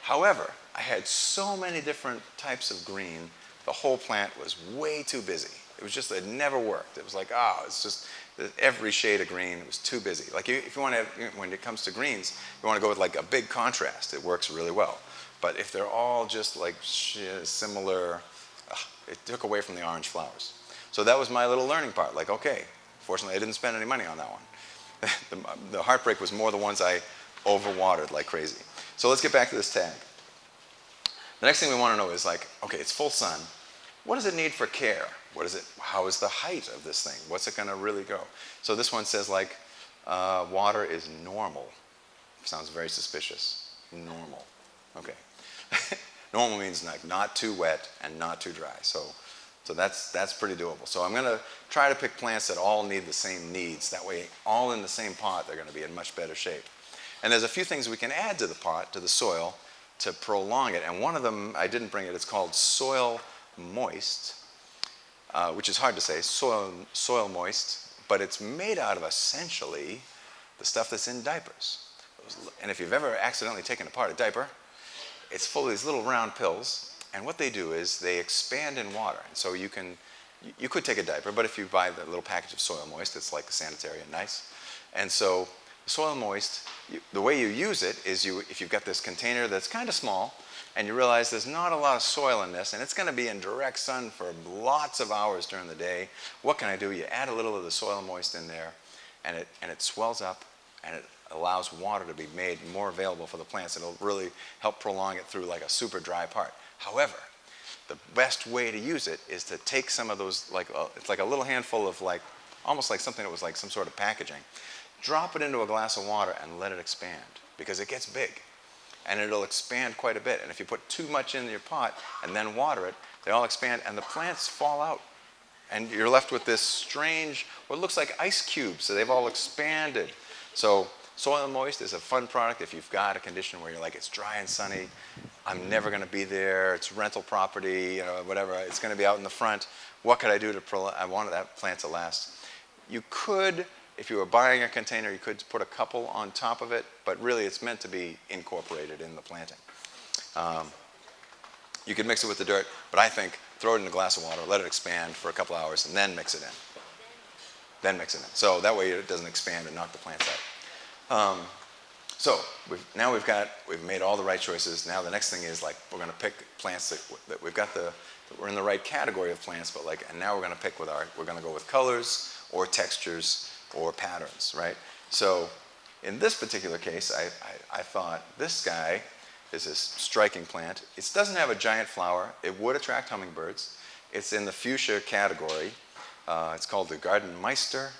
However, I had so many different types of green, the whole plant was way too busy. It never worked. It was like, it's just every shade of green, it was too busy. Like if you want to when it comes to greens, you want to go with like a big contrast. It works really well. But if they're all just like similar, it took away from the orange flowers. So that was my little learning part. Like, okay, fortunately I didn't spend any money on that one. The heartbreak was more the ones I overwatered like crazy. So let's get back to this tag. The next thing we want to know is like, okay, it's full sun. What does it need for care? How is the height of this thing? What's it going to really go? So this one says like, water is normal. Sounds very suspicious. Normal. Okay. Normal means like not too wet and not too dry. So that's pretty doable. So I'm going to try to pick plants that all need the same needs. That way, all in the same pot, they're going to be in much better shape. And there's a few things we can add to the pot, to the soil, to prolong it. And one of them, I didn't bring it. It's called soil moist, which is hard to say, soil moist. But it's made out of essentially the stuff that's in diapers. And if you've ever accidentally taken apart a diaper, it's full of these little round pills, and what they do is they expand in water. And so you could take a diaper, but if you buy the little package of Soil Moist, it's like sanitary and nice. And so Soil Moist, the way you use it is if you've got this container that's kind of small, and you realize there's not a lot of soil in this, and it's going to be in direct sun for lots of hours during the day, what can I do? You add a little of the Soil Moist in there, and it swells up, and it allows water to be made more available for the plants. It'll really help prolong it through like a super dry part. However, the best way to use it is to take some of those, it's like a little handful of almost like something that was like some sort of packaging. Drop it into a glass of water and let it expand, because it gets big and it'll expand quite a bit. And if you put too much in your pot and then water it, they all expand and the plants fall out. And you're left with this strange, what looks like ice cubes. So they've all expanded. So Soil Moist is a fun product if you've got a condition where you're like, it's dry and sunny, I'm never going to be there, it's rental property, whatever, it's going to be out in the front. What could I do I wanted that plant to last. You could, if you were buying a container, you could put a couple on top of it, but really it's meant to be incorporated in the planting. You could mix it with the dirt, but I think throw it in a glass of water, let it expand for a couple hours, and then mix it in. So that way it doesn't expand and knock the plants out. So we've made all the right choices. Now the next thing is like we're going to pick plants that we're in the right category of plants, but and now we're going to pick we're going to go with colors or textures or patterns, right? So in this particular case, I thought this guy is this striking plant. It doesn't have a giant flower. It would attract hummingbirds. It's in the fuchsia category. It's called the Garden Meister.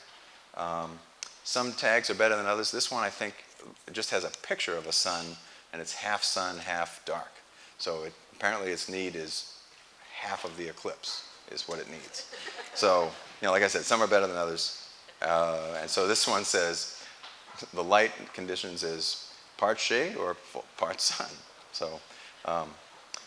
Some tags are better than others. This one, I think, it just has a picture of a sun, and it's half sun, half dark. So apparently its need is half of the eclipse is what it needs. So, like I said, some are better than others. And so this one says the light conditions is part shade or part sun. So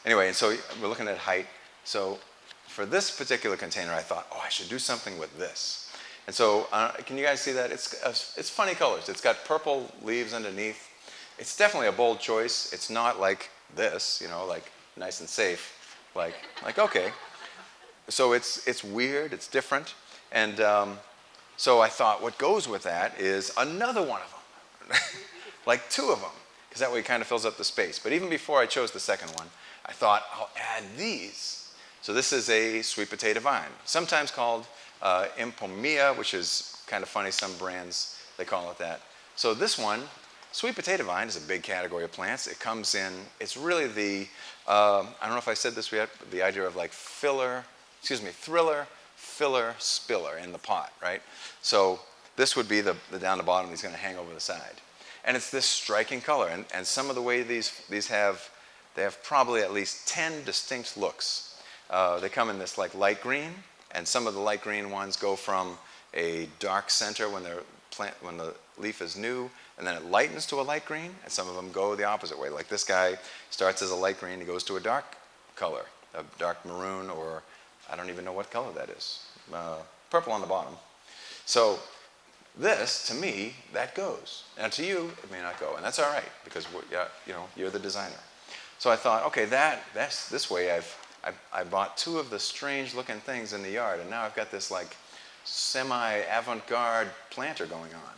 anyway, and so we're looking at height. So for this particular container, I thought, I should do something with this. And so, can you guys see that? It's funny colors. It's got purple leaves underneath. It's definitely a bold choice. It's not like this, like nice and safe. Like okay. So it's weird. It's different. And so I thought, what goes with that is another one of them, like two of them. because that way it kind of fills up the space. But even before I chose the second one, I thought I'll add these. So this is a sweet potato vine, sometimes called impomia, which is kind of funny. Some brands, they call it that. So this one, sweet potato vine, is a big category of plants. It comes in, it's really the, I don't know if I said this yet, but the idea of like thriller, filler, spiller in the pot, right? So this would be the down the bottom, he's going to hang over the side. And it's this striking color, and some of the way these have, they have probably at least 10 distinct looks. They come in this like light green, and some of the light green ones go from a dark center when the leaf is new, and then it lightens to a light green, and some of them go the opposite way. Like this guy starts as a light green, he goes to a dark color, a dark maroon, or I don't even know what color that is. Purple on the bottom. So this, to me, that goes. Now to you, it may not go, and that's all right, because you're the designer. So I thought, okay, that's this way I bought two of the strange looking things in the yard, and now I've got this like semi-avant-garde planter going on.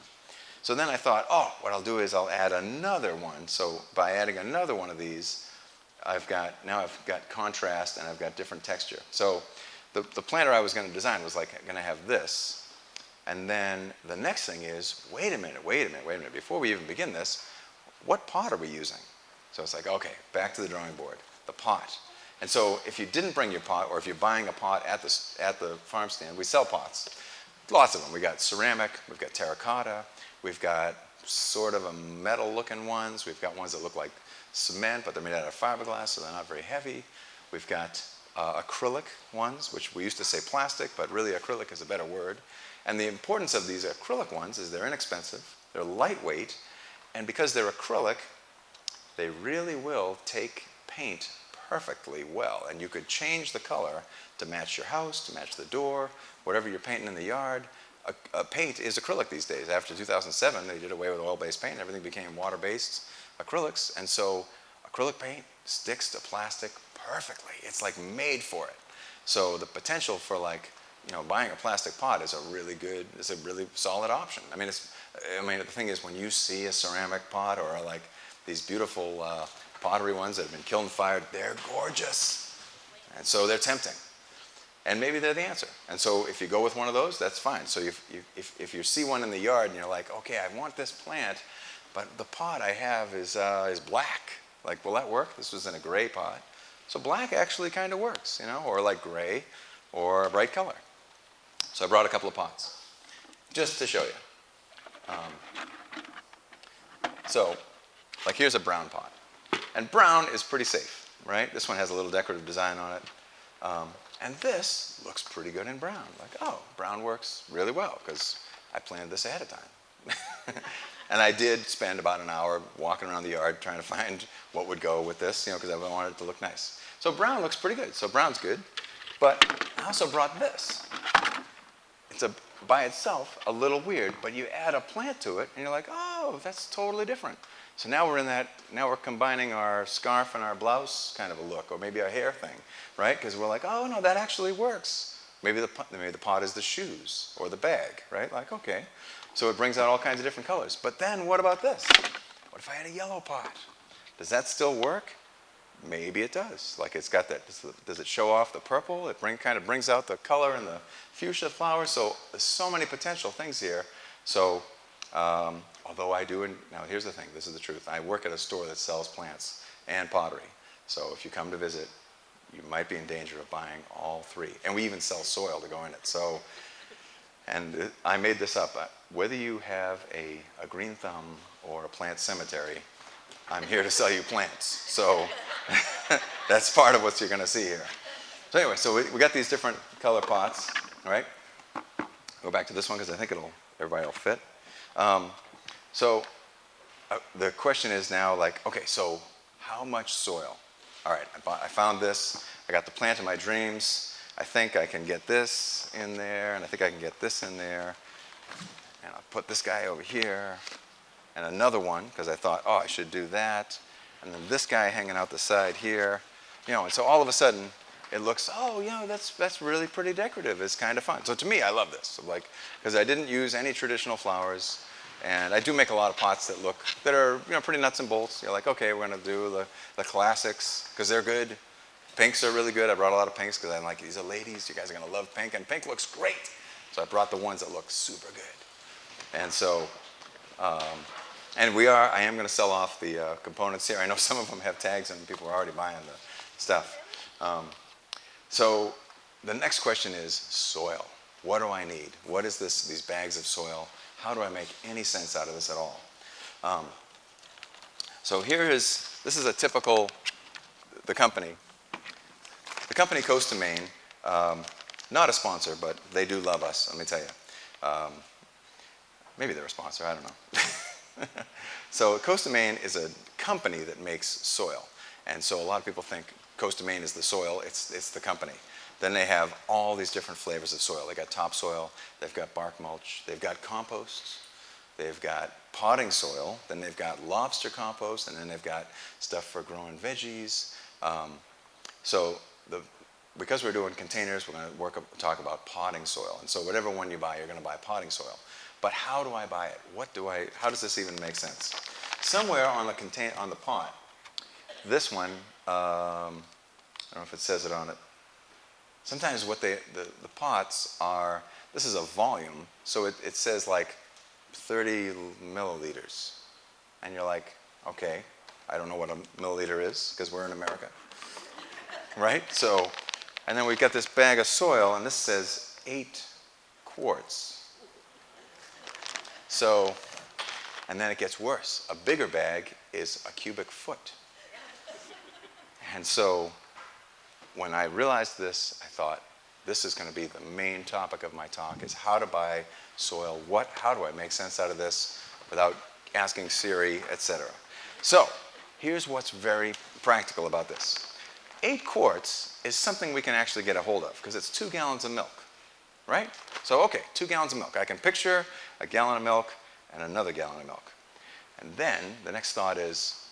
So then I thought, oh, what I'll do is I'll add another one. So by adding another one of these, I've got contrast and I've got different texture. So the planter I was going to design was like going to have this. And then the next thing is, wait a minute. Before we even begin this, what pot are we using? So it's like, okay, back to the drawing board, the pot. And so if you didn't bring your pot, or if you're buying a pot at the farm stand, we sell pots. Lots of them. We got ceramic, we've got terracotta, we've got sort of a metal looking ones, we've got ones that look like cement, but they're made out of fiberglass, so they're not very heavy. We've got acrylic ones, which we used to say plastic, but really acrylic is a better word. And the importance of these acrylic ones is they're inexpensive, they're lightweight, and because they're acrylic, they really will take paint perfectly well. And you could change the color to match your house, to match the door, whatever you're painting in the yard. Paint is acrylic these days. After 2007, they did away with oil-based paint. Everything became water-based acrylics. And so acrylic paint sticks to plastic perfectly. It's like made for it. So the potential for like, buying a plastic pot is a really solid option. I mean, the thing is, when you see a ceramic pot or like these beautiful pottery ones that have been killed and fired, they're gorgeous. And so they're tempting. And maybe they're the answer. And so if you go with one of those, that's fine. So if you see one in the yard and you're like, okay, I want this plant, but the pot I have is black. Like, will that work? This was in a gray pot. So black actually kind of works, or like gray or a bright color. So I brought a couple of pots just to show you. So like here's a brown pot. And brown is pretty safe, right? This one has a little decorative design on it. And this looks pretty good in brown. Like, oh, brown works really well because I planned this ahead of time. And I did spend about an hour walking around the yard trying to find what would go with this, because I wanted it to look nice. So brown looks pretty good. So brown's good. But I also brought this. It's by itself a little weird, but you add a plant to it and you're like, oh, that's totally different. So now we're combining our scarf and our blouse kind of a look, or maybe our hair thing, right? Because we're like, oh no, that actually works. Maybe the pot is the shoes or the bag, right? Like, okay. So it brings out all kinds of different colors. But then what about this? What if I had a yellow pot? Does that still work? Maybe it does. Like it's got that, does it show off the purple? It kind of brings out the color and the fuchsia flowers. So there's so many potential things here. So although I do, now here's the thing, this is the truth. I work at a store that sells plants and pottery. So if you come to visit, you might be in danger of buying all three. And we even sell soil to go in it. So, and I made this up. Whether you have a green thumb or a plant cemetery, I'm here to sell you plants. So that's part of what you're going to see here. So anyway, so we got these different color pots, all right? Go back to this one because I think everybody will fit. So the question is now like, okay, so how much soil? All right, I found this. I got the plant of my dreams. I think I can get this in there, and I think I can get this in there. And I'll put this guy over here, and another one, because I thought, oh, I should do that. And then this guy hanging out the side here. And so all of a sudden, it looks, oh, that's really pretty decorative. It's kind of fun. So to me, I love this. Like, because I didn't use any traditional flowers. And I do make a lot of pots that are pretty nuts and bolts. You're like, okay, we're gonna do the classics because they're good. Pinks are really good. I brought a lot of pinks because I'm like, these are ladies. You guys are gonna love pink, and pink looks great. So I brought the ones that look super good. And so, I am gonna sell off the components here. I know some of them have tags and people are already buying the stuff. So the next question is soil. What do I need? What is this? These bags of soil? How do I make any sense out of this at all? So this is a typical, the company Coast to Maine, not a sponsor, but they do love us, let me tell you. Maybe they're a sponsor, I don't know. So Coast to Maine is a company that makes soil. And so a lot of people think Coast to Maine is the soil, it's the company. Then they have all these different flavors of soil. They got topsoil, they've got bark mulch, they've got composts, they've got potting soil, then they've got lobster compost, and then they've got stuff for growing veggies. Because we're doing containers, we're going to talk about potting soil. And so whatever one you buy, you're going to buy potting soil. But how do I buy it? How does this even make sense? Somewhere on the pot, this one, I don't know if it says it on it. Sometimes the pots are, this is a volume, so it says like 30 milliliters. And you're like, okay, I don't know what a milliliter is because we're in America, right? So, and then we got this bag of soil and this says 8 quarts. So, and then it gets worse. A bigger bag is a cubic foot. And so, when I realized this, I thought, this is going to be the main topic of my talk, is how to buy soil. How do I make sense out of this without asking Siri, etc. So, here's what's very practical about this. 8 quarts is something we can actually get a hold of, because it's 2 gallons of milk, right? So, okay, 2 gallons of milk. I can picture a gallon of milk and another gallon of milk. And then, the next thought is,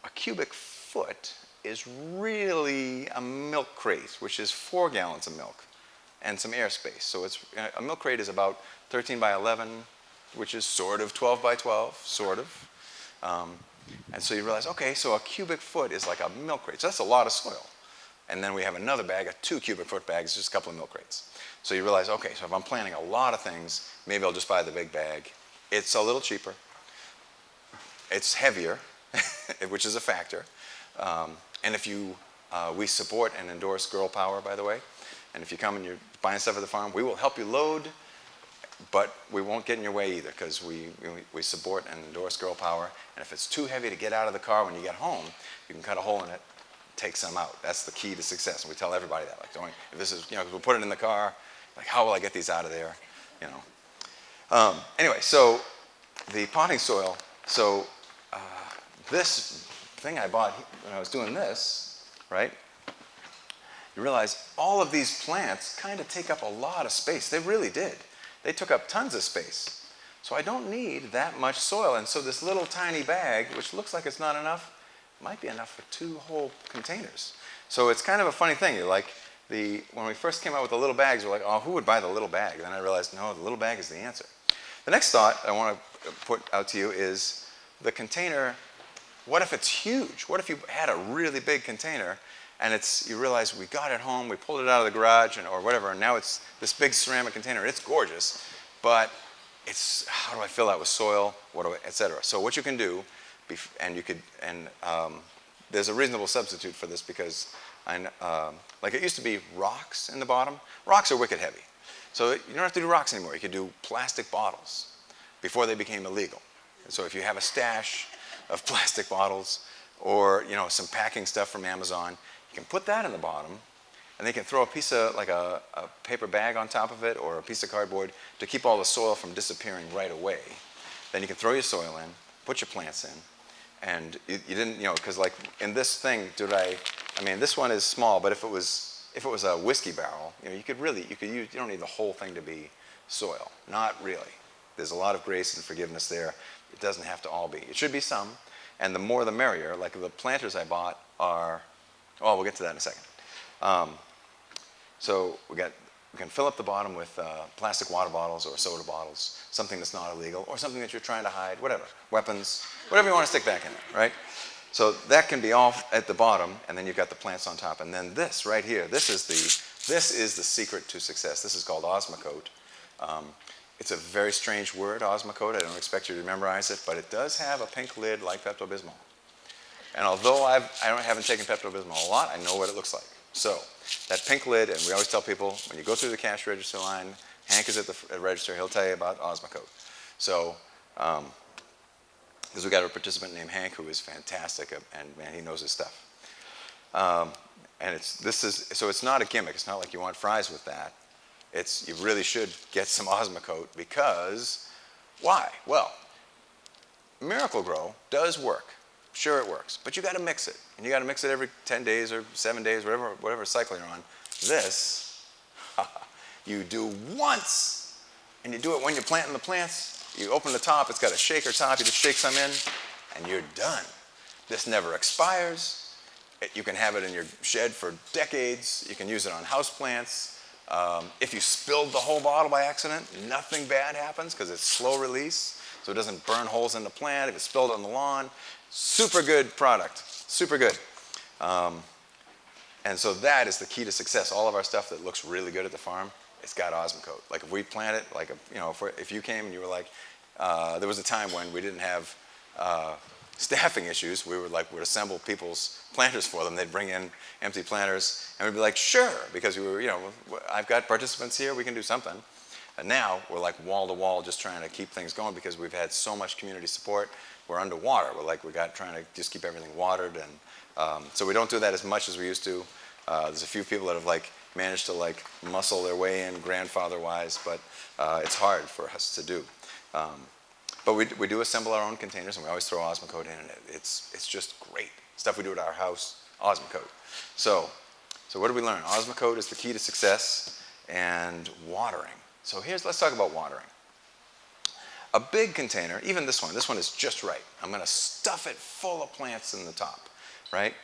a cubic foot is really a milk crate, which is 4 gallons of milk and some airspace. So a milk crate is about 13 by 11, which is sort of 12 by 12, sort of. And so you realize, okay, so a cubic foot is like a milk crate. So that's a lot of soil. And then we have another bag of 2 cubic foot bags, just a couple of milk crates. So you realize, okay, so if I'm planning a lot of things, maybe I'll just buy the big bag. It's a little cheaper. It's heavier, which is a factor. And if we support and endorse Girl Power, by the way. And if you come and you're buying stuff at the farm, we will help you load, but we won't get in your way either, because we support and endorse Girl Power. And if it's too heavy to get out of the car when you get home, you can cut a hole in it, take some out. That's the key to success. And we tell everybody that. Like, if this is, we'll put it in the car. Like, how will I get these out of there? Anyway, so the potting soil. So this thing I bought when I was doing this, right? You realize all of these plants kind of take up a lot of space. They really did. They took up tons of space. So I don't need that much soil. And so this little tiny bag, which looks like it's not enough, might be enough for 2 whole containers. So it's kind of a funny thing. When we first came out with the little bags, we're like, oh, who would buy the little bag? And then I realized, no, the little bag is the answer. The next thought I want to put out to you is the container. What if it's huge? What if you had a really big container and you realize we got it home, we pulled it out of the garage or whatever, and now it's this big ceramic container. It's gorgeous, but how do I fill that with soil, etc. So what you can do, there's a reasonable substitute for this, because like it used to be rocks in the bottom. Rocks are wicked heavy. So you don't have to do rocks anymore. You could do plastic bottles before they became illegal. And so if you have a stash of plastic bottles or some packing stuff from Amazon, you can put that in the bottom, and they can throw a piece of a paper bag on top of it or a piece of cardboard to keep all the soil from disappearing right away. Then you can throw your soil in, put your plants in, and you didn't, because like in this thing, this one is small, but if it was a whiskey barrel, you don't need the whole thing to be soil. Not really. There's a lot of grace and forgiveness there. It doesn't have to all be. It should be some, and the more the merrier. Like the planters I bought we'll get to that in a second. So we got We can fill up the bottom with plastic water bottles or soda bottles, something that's not illegal, or something that you're trying to hide, whatever, weapons, whatever you want to stick back in there, right? So that can be all at the bottom, and then you've got the plants on top. And then this right here, this is the secret to success. This is called Osmocote. It's a very strange word, Osmocote. I don't expect you to memorize it, but it does have a pink lid like Pepto-Bismol. And although I haven't taken Pepto-Bismol a lot, I know what it looks like. So that pink lid, and we always tell people, when you go through the cash register line, Hank is at the register, he'll tell you about Osmocote. So, because we got a participant named Hank who is fantastic, and man, he knows his stuff. And so it's not a gimmick. It's not like you want fries with that. You really should get some Osmocote because, why? Well, Miracle Grow does work. Sure, it works, but you got to mix it, and you got to mix it every 10 days or 7 days, whatever cycle you're on. This, you do once, and you do it when you're planting the plants. You open the top, it's got a shaker top, you just shake some in, and you're done. This never expires. You can have it in your shed for decades. You can use it on houseplants. If you spilled the whole bottle by accident, nothing bad happens because it's slow release, so it doesn't burn holes in the plant. If it's spilled on the lawn, super good product, super good. And so that is the key to success. All of our stuff that looks really good at the farm, it's got Osmocote. Like if we plant it, like if you came and you were like, there was a time when we didn't have staffing issues. We would assemble people's planters for them. They'd bring in empty planters, and we'd be like, sure, because we were, I've got participants here, we can do something. And now we're like wall to wall, just trying to keep things going because we've had so much community support. We're underwater. Trying to just keep everything watered, and so we don't do that as much as we used to. There's a few people that have managed to muscle their way in grandfather-wise, but it's hard for us to do. But we do assemble our own containers, and we always throw Osmocote in, and it's just great stuff we do at our house. Osmocote. So what did we learn? Osmocote is the key to success, and watering. So let's talk about watering. A big container, even this one is just right. I'm going to stuff it full of plants in the top, right?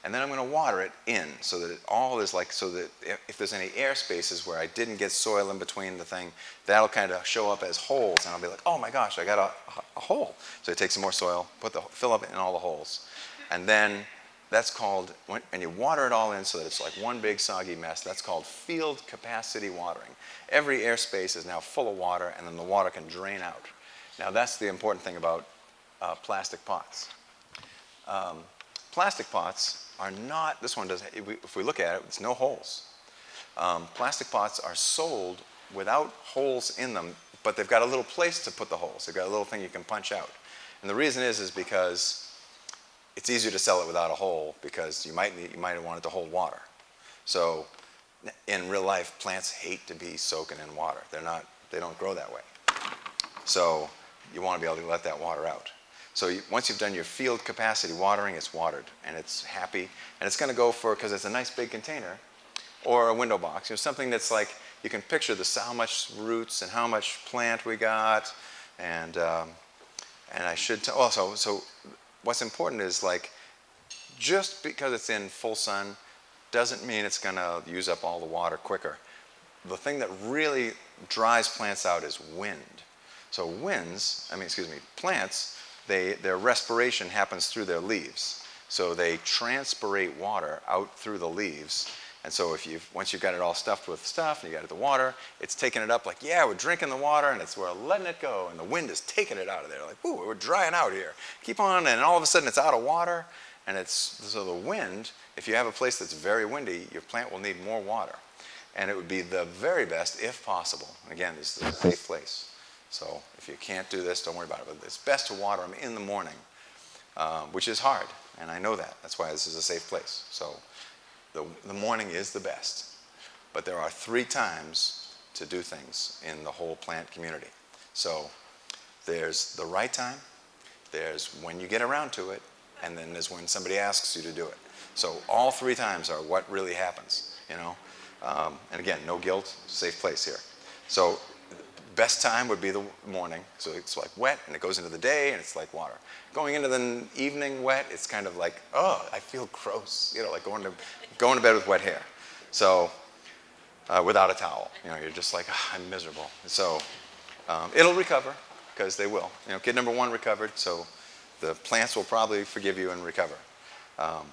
And then I'm going to water it in so that it all is so that if there's any air spaces where I didn't get soil in between the thing, that'll kind of show up as holes, and I'll be like, oh my gosh, I got a hole. So I take some more soil, fill up in all the holes. And then that's called, and you water it all in so that it's like one big soggy mess, that's called field capacity watering. Every airspace is now full of water, and then the water can drain out. Now that's the important thing about plastic pots. Plastic pots are not, this one doesn't, if we look at it, it's no holes. Plastic pots are sold without holes in them, but they've got a little place to put the holes. They've got a little thing you can punch out. And the reason is because it's easier to sell it without a hole because you might want it to hold water. So in real life, plants hate to be soaking in water. They don't grow that way. So you want to be able to let that water out. So once you've done your field capacity watering, it's watered and it's happy. And it's going to go because it's a nice big container or a window box. Something that's you can picture how much roots and how much plant we got. And I should also, so what's important is just because it's in full sun doesn't mean it's going to use up all the water quicker. The thing that really dries plants out is wind. So plants, their respiration happens through their leaves. So they transpirate water out through the leaves. And so once you've got it all stuffed with stuff and you got it the water, it's taking it up we're drinking the water and we're letting it go. And the wind is taking it out of there. Ooh, we're drying out here. Keep on, and all of a sudden it's out of water. And so the wind, if you have a place that's very windy, your plant will need more water. And it would be the very best if possible. And again, this is a safe place. So if you can't do this, don't worry about it. But it's best to water them in the morning, which is hard. And I know that. That's why this is a safe place. So the morning is the best. But there are 3 times to do things in the whole plant community. So there's the right time, there's when you get around to it, and then there's when somebody asks you to do it. So all 3 times are what really happens, And again, no guilt, safe place here. So best time would be the morning. So it's wet, and it goes into the day, and it's like water. Going into the evening wet, it's kind of oh, I feel gross. Going to bed with wet hair. So without a towel. You know, you're just like, "Ah, I'm miserable." So it'll recover, because they will. You know, kid number one recovered, so the plants will probably forgive you and recover. Um,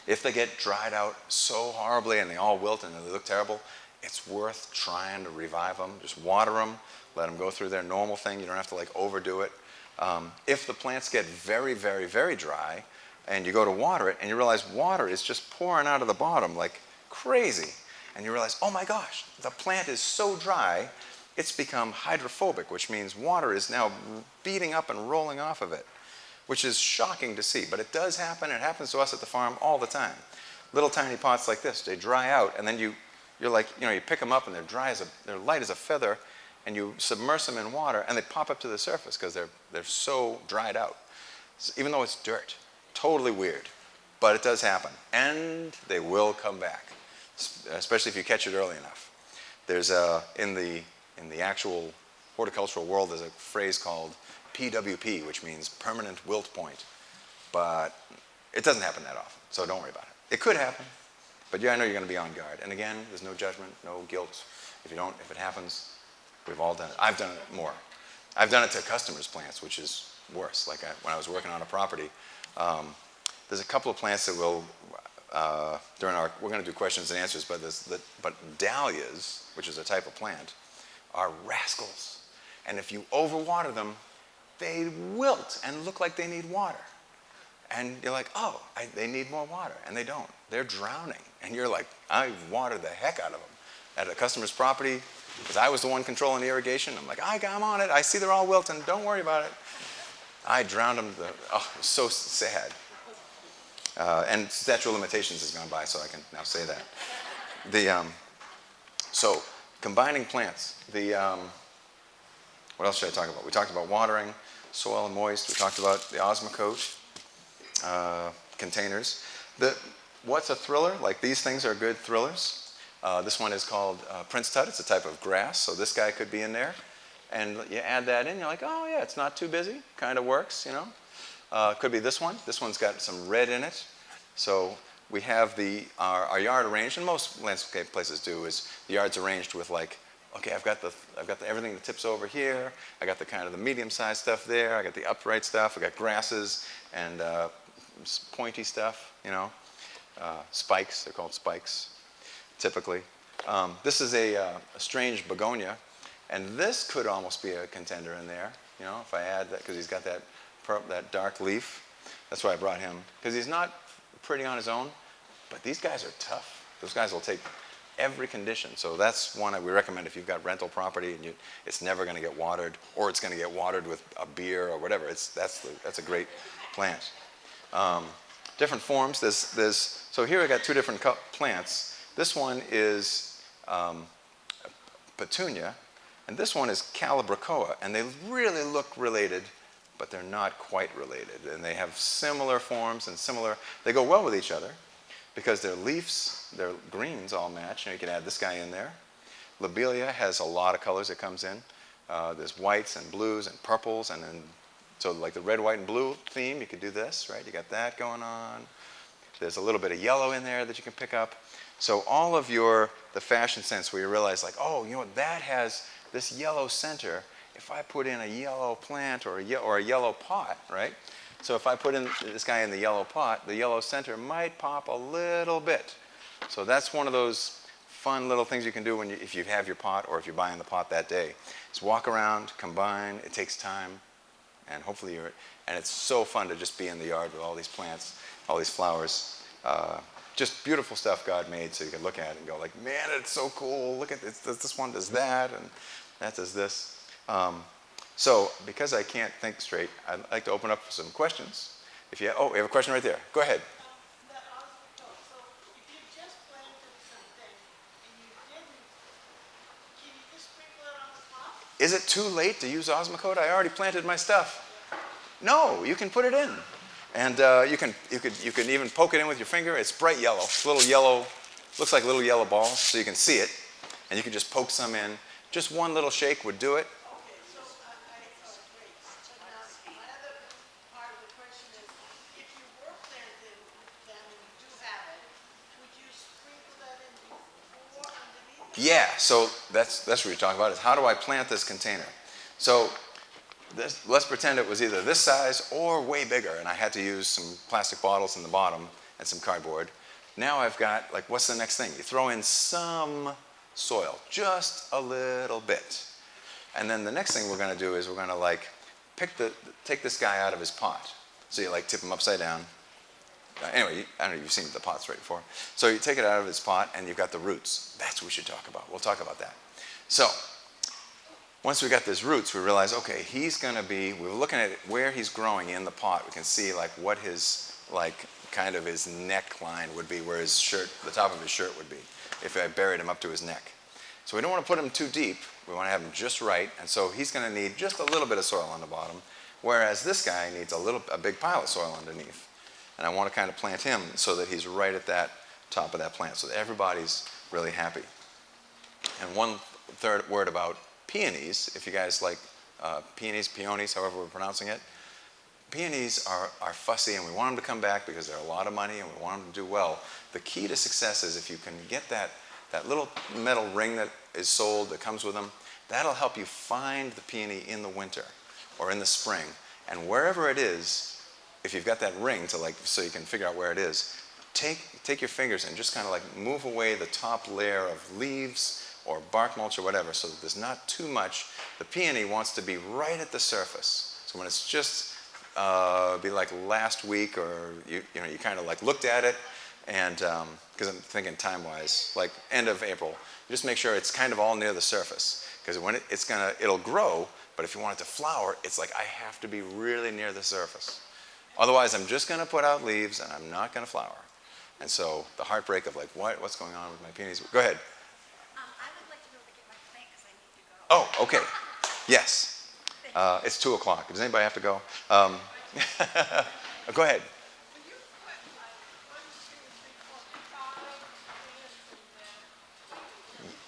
if they get dried out so horribly and they all wilt and they look terrible, it's worth trying to revive them. Just water them, let them go through their normal thing. You don't have to like overdo it. If the plants get very, very, very dry and you go to water it and you realize water is just pouring out of the bottom like crazy, and you realize, oh my gosh, the plant is so dry, it's become hydrophobic, which means water is now beating up and rolling off of it, which is shocking to see. But it does happen. It happens to us at the farm all the time. Little tiny pots like this, they dry out, and then you're like, you know, you pick them up and they're light as a feather, and you submerge them in water and they pop up to the surface because they're so dried out. So even though it's dirt, totally weird, but it does happen, and they will come back, especially if you catch it early enough. There's in the actual horticultural world, there's a phrase called PWP, which means permanent wilt point, but it doesn't happen that often, so don't worry about it. It could happen, but yeah, I know you're going to be on guard. And again, there's no judgment, no guilt. If it happens, we've all done it. I've done it more. I've done it to customers' plants, which is worse. Like when I was working on a property, there's a couple of plants that will, we're going to do questions and answers, but dahlias, which is a type of plant, are rascals. And if you overwater them, they wilt and look like they need water. And you're like, oh, they need more water. And they don't. They're drowning. And you're like, I watered the heck out of them at a customer's property, because I was the one controlling the irrigation. I'm like, I'm on it. I see they're all wilting. Don't worry about it. I drowned them. It was so sad. And statute of limitations has gone by, so I can now say that. So combining plants. What else should I talk about? We talked about watering, soil and moist. We talked about the Osmocote containers. What's a thriller? Like, these things are good thrillers. This one is called Prince Tut. It's a type of grass, so this guy could be in there. And you add that in, you're like, oh yeah, it's not too busy. Kind of works, you know. Could be this one. This one's got some red in it. So we have our yard arranged, and most landscape places do, is the yard's arranged with like, okay, I've got everything that tips over here. I got the kind of the medium-sized stuff there. I got the upright stuff. I got grasses and pointy stuff, you know. Spikes, they're called spikes, typically. This is a strange begonia, and this could almost be a contender in there, you know, if I add that, because he's got that dark leaf. That's why I brought him, because he's not pretty on his own, but these guys are tough. Those guys will take every condition. So that's one we recommend if you've got rental property and it's never going to get watered, or it's going to get watered with a beer or whatever. That's a great plant. Different forms. So here I got two different plants. This one is petunia, and this one is calibrachoa, and they really look related, but they're not quite related. And they have similar forms and they go well with each other because their leaves, their greens all match. You can add this guy in there. Lobelia has a lot of colors it comes in. There's whites and blues and purples, and then, so like the red, white, and blue theme, you could do this, right? You got that going on. There's a little bit of yellow in there that you can pick up. So all of the fashion sense where you realize like, oh, you know what, that has this yellow center. If I put in a yellow plant or a yellow pot, right? So if I put in this guy in the yellow pot, the yellow center might pop a little bit. So that's one of those fun little things you can do if you have your pot or if you're buying the pot that day. Just walk around, combine. It takes time, and hopefully and it's so fun to just be in the yard with all these plants, all these flowers. Just beautiful stuff God made, so you can look at it and go like, man, it's so cool. Look at this. This one does that, and that does this. So because I can't think straight, I'd like to open up for some questions. We have a question right there. Go ahead. That osmocote. So if you just planted something and you didn't, can you just sprinkle it on the top? Is it too late to use Osmocote? I already planted my stuff. No, you can put it in, and you can even poke it in with your finger. It's bright yellow, little yellow, looks like little yellow balls, so you can see it, and you can just poke some in. Just one little shake would do it. Okay, so great. So now my other part of the question is, if you were planting them and you do have it, would you sprinkle that in before and Yeah, so that's what you're talking about, is how do I plant this container? So let's pretend it was either this size or way bigger, and I had to use some plastic bottles in the bottom and some cardboard. Now I've got, like, what's the next thing? You throw in some soil, just a little bit. And then the next thing we're going to do is we're going to, like, take this guy out of his pot. So you, like, tip him upside down. Anyway, I don't know if you've seen the pots right before. So you take it out of his pot, and you've got the roots. That's what we should talk about. We'll talk about that. So once we got these roots, we realized, okay, he's going to be, we were looking at where he's growing in the pot. We can see, like, what his, like, kind of his neckline would be, where his shirt, the top of his shirt would be, if I buried him up to his neck. So we don't want to put him too deep. We want to have him just right. And so he's going to need just a little bit of soil on the bottom, whereas this guy needs a big pile of soil underneath. And I want to kind of plant him so that he's right at that top of that plant, so that everybody's really happy. And one third word about peonies, if you guys like peonies, however we're pronouncing it. Peonies are fussy, and we want them to come back because they're a lot of money, and we want them to do well. The key to success is if you can get that little metal ring that is sold that comes with them, that'll help you find the peony in the winter or in the spring. And wherever it is, if you've got that ring to, like, so you can figure out where it is, take your fingers and just kind of like move away the top layer of leaves or bark mulch or whatever, so that there's not too much. The peony wants to be right at the surface. So when it's just be like last week, or you kind of like looked at it, and because I'm thinking time-wise, like end of April, just make sure it's kind of all near the surface, because when it'll grow, but if you want it to flower, it's like I have to be really near the surface. Otherwise, I'm just going to put out leaves, and I'm not going to flower. And so the heartbreak of, like, what's going on with my peonies? Go ahead. I would like to be able to get my plant because I need to go. Oh, okay. Yes. It's 2 o'clock. Does anybody have to go? Go ahead. When you put like 1, 2, 3, 4, 5 plants in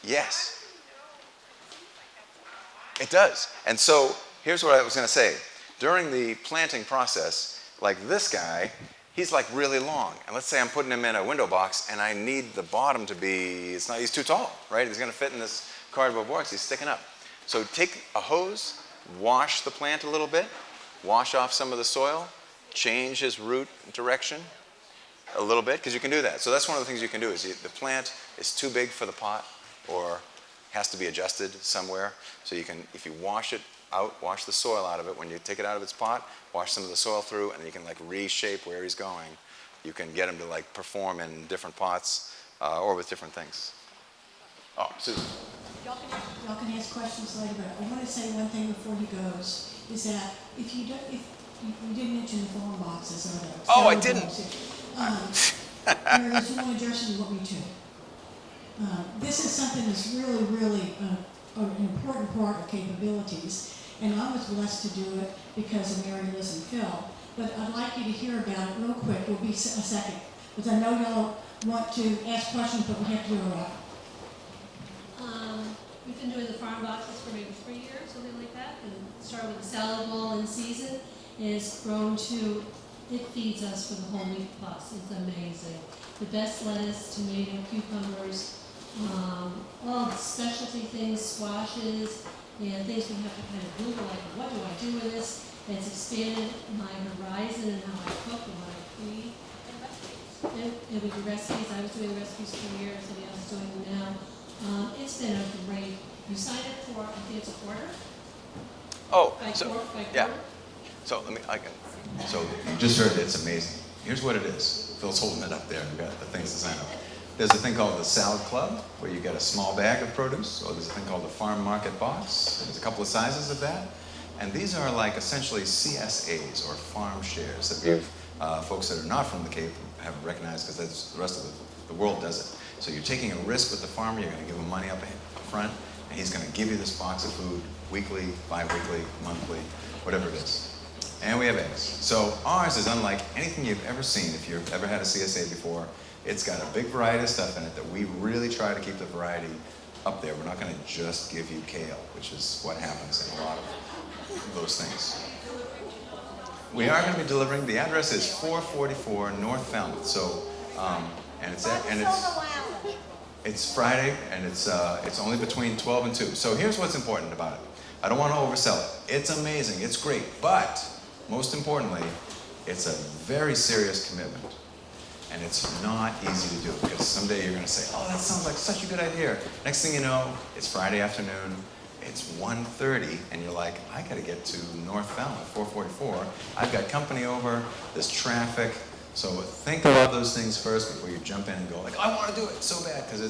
there, Yes. how do you know? It seems like that's a lot. It does. And so here's what I was going to say. During the planting process, like this guy, he's like really long. And let's say I'm putting him in a window box, and I need the bottom to be, he's too tall, right? He's going to fit in this cardboard box. He's sticking up. So take a hose, wash the plant a little bit, wash off some of the soil, change his root direction a little bit, because you can do that. So that's one of the things you can do, is the plant is too big for the pot or has to be adjusted somewhere. So you can, if you wash it out, wash the soil out of it, when you take it out of its pot, wash some of the soil through, and you can like reshape where he's going. You can get him to like perform in different pots or with different things. Oh, Susan. Y'all can ask questions later, but I want to say one thing before he goes, is that if you didn't mention the farm boxes or the... Oh, I didn't. There's one address you want me to. This is something that's really, really an important part of capabilities, and I was blessed to do it because of Mary Liz and Phil. But I'd like you to hear about it real quick. We'll be a second, because I know y'all want to ask questions, but we have to do it up. We've been doing the farm boxes for maybe 3 years, something like that, and started with the salad bowl in season, and it's grown to, it feeds us for the whole week plus. It's amazing. The best lettuce, tomato, cucumbers, all the specialty things, squashes, and things we have to kind of Google, like, what do I do with this? And it's expanded my horizon and how I cook and what I create. And we do recipes. I was doing recipes for years, somebody else is doing them now. It's been a great, you sign up for, I think it's a quarter? Oh, By so, quarter? yeah. So so you just heard it, it's amazing. Here's what it is. Phil's holding it up there. We've got the things to sign up. There's a thing called the Salad Club, where you get a small bag of produce, or there's a thing called the Farm Market Box. There's a couple of sizes of that. And these are like essentially CSAs, or farm shares, that we've, folks that are not from the Cape have recognized, because the rest of the world does it. So you're taking a risk with the farmer, you're going to give him money up front, and he's going to give you this box of food weekly, bi-weekly, monthly, whatever it is. And we have eggs. So ours is unlike anything you've ever seen if you've ever had a CSA before. It's got a big variety of stuff in it that we really try to keep the variety up there. We're not going to just give you kale, which is what happens in a lot of those things. We are going to be delivering. The address is 444 North Falmouth. So, and it's It's Friday, and it's only between 12 and 2. So here's what's important about it. I don't want to oversell it. It's amazing. It's great. But most importantly, it's a very serious commitment. And it's not easy to do, because someday you're going to say, oh, that sounds like such a good idea. Next thing you know, it's Friday afternoon, it's 1:30, and you're like, I got to get to North Falmouth at 4:44. I've got company over, there's traffic. So think about those things first before you jump in and go like, I want to do it so bad, because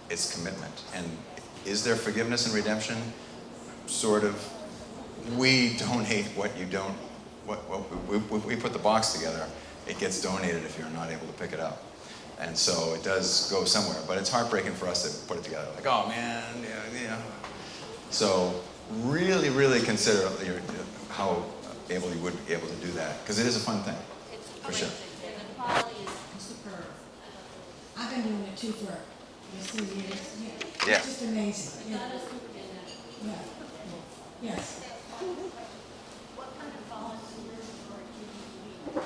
it's commitment. And is there forgiveness and redemption? Sort of. We donate what you don't, we put the box together. It gets donated if you're not able to pick it up. And so it does go somewhere, but it's heartbreaking for us to put it together. Like, oh man, yeah. So really, really consider how able you would be able to do that, because it is a fun thing, for sure. And the quality is superb. I've been doing it too for 3 years. Yeah. It's just amazing. Yeah. Not a super in that. Yeah. Yes. What kind of volunteers are you?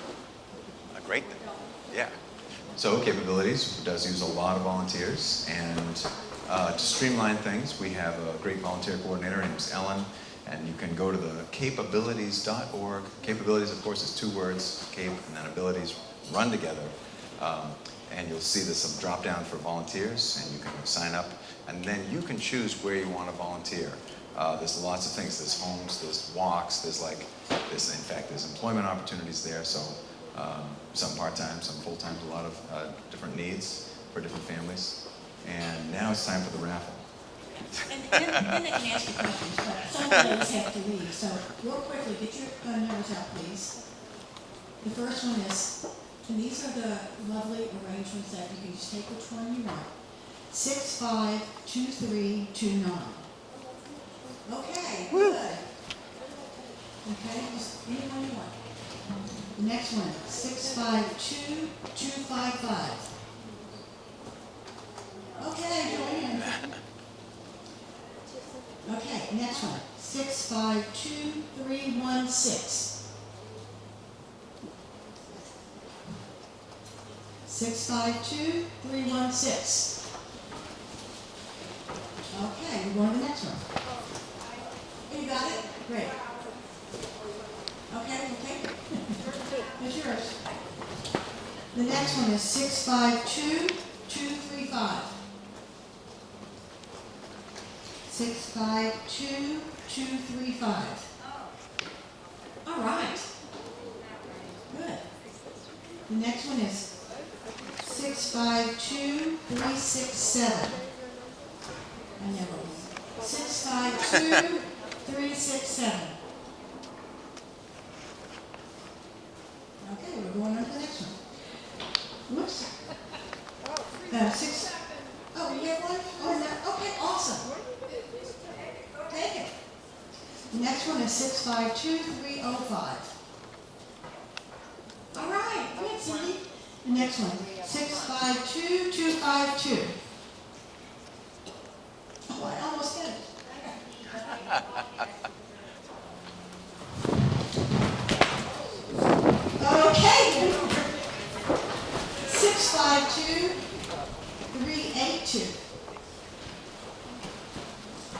A great thing. Yeah. So Capabilities does use a lot of volunteers, and to streamline things, we have a great volunteer coordinator. Her name is Ellen, and you can go to the capabilities.org. Capabilities, of course, is 2 words, cape and then abilities run together. And you'll see there's a drop down for volunteers, and you can sign up, and then you can choose where you want to volunteer. There's lots of things. There's homes, there's walks, there's employment opportunities there. So some part-time, some full-time, a lot of different needs for different families. And now it's time for the raffle. And then they can ask you questions, but some ladies have to leave. So real quickly, get your numbers out, please. The first one is, and these are the lovely arrangements that you can just take which one you want. 652329. Okay, good. Okay, just any one you want. The next one, 652255. Okay, Joanne. Okay, next one, 652316. 652316. Okay, we're going to the next one. You got it? Great. Okay, okay. It's yours. The next one is 652235. 652235. All right. Good. The next one is 652367. I never. 652367. Okay, we're going on to the next one. Whoops. 6. Oh, you have one? Oh, no. Okay, awesome. Take it. The next one is 652305. All right, good, Cindy. The next one, 652252. Oh, I almost did it. Okay. 652382.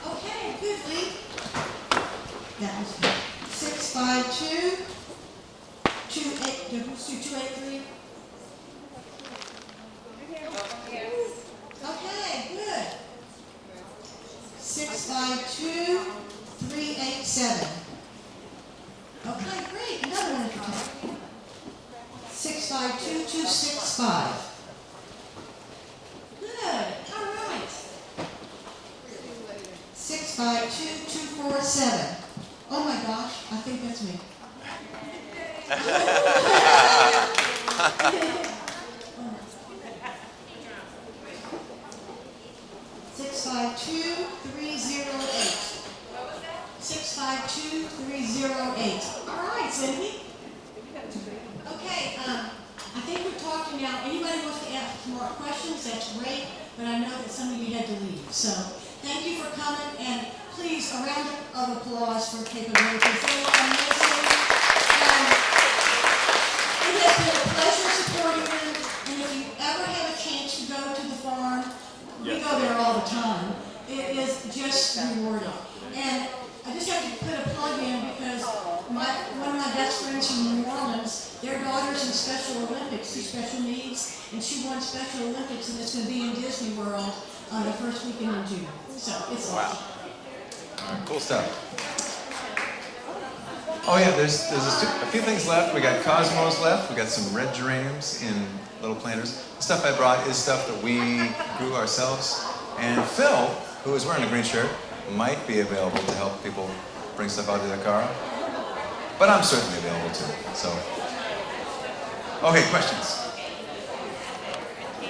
Okay, good, Lee. That was good. 652-283. Okay, good. 652-387. Okay, great. Another one at the top. 652-265. Good. All right. 652-247. Oh my gosh, I think that's me. 652-308. 652-308. All right, Cindy. Okay, I think we're talking now. Anybody wants to ask more questions, that's great, but I know that some of you had to leave. So thank you for coming, and please, a round of applause for Capabilities. They were amazing. It has been a pleasure supporting them, and if you ever have a chance to go to the farm, in New Orleans, their daughter's in Special Olympics, she's special needs, and she won Special Olympics, and it's going to be in Disney World the first weekend in June. So it's Wow. awesome. All right, cool stuff. Oh yeah, there's a few things left. We got cosmos left. We got some red geraniums in little planters. The stuff I brought is stuff that we grew ourselves. And Phil, who is wearing a green shirt, might be available to help people bring stuff out of their car. But I'm certainly available too. So, okay, questions?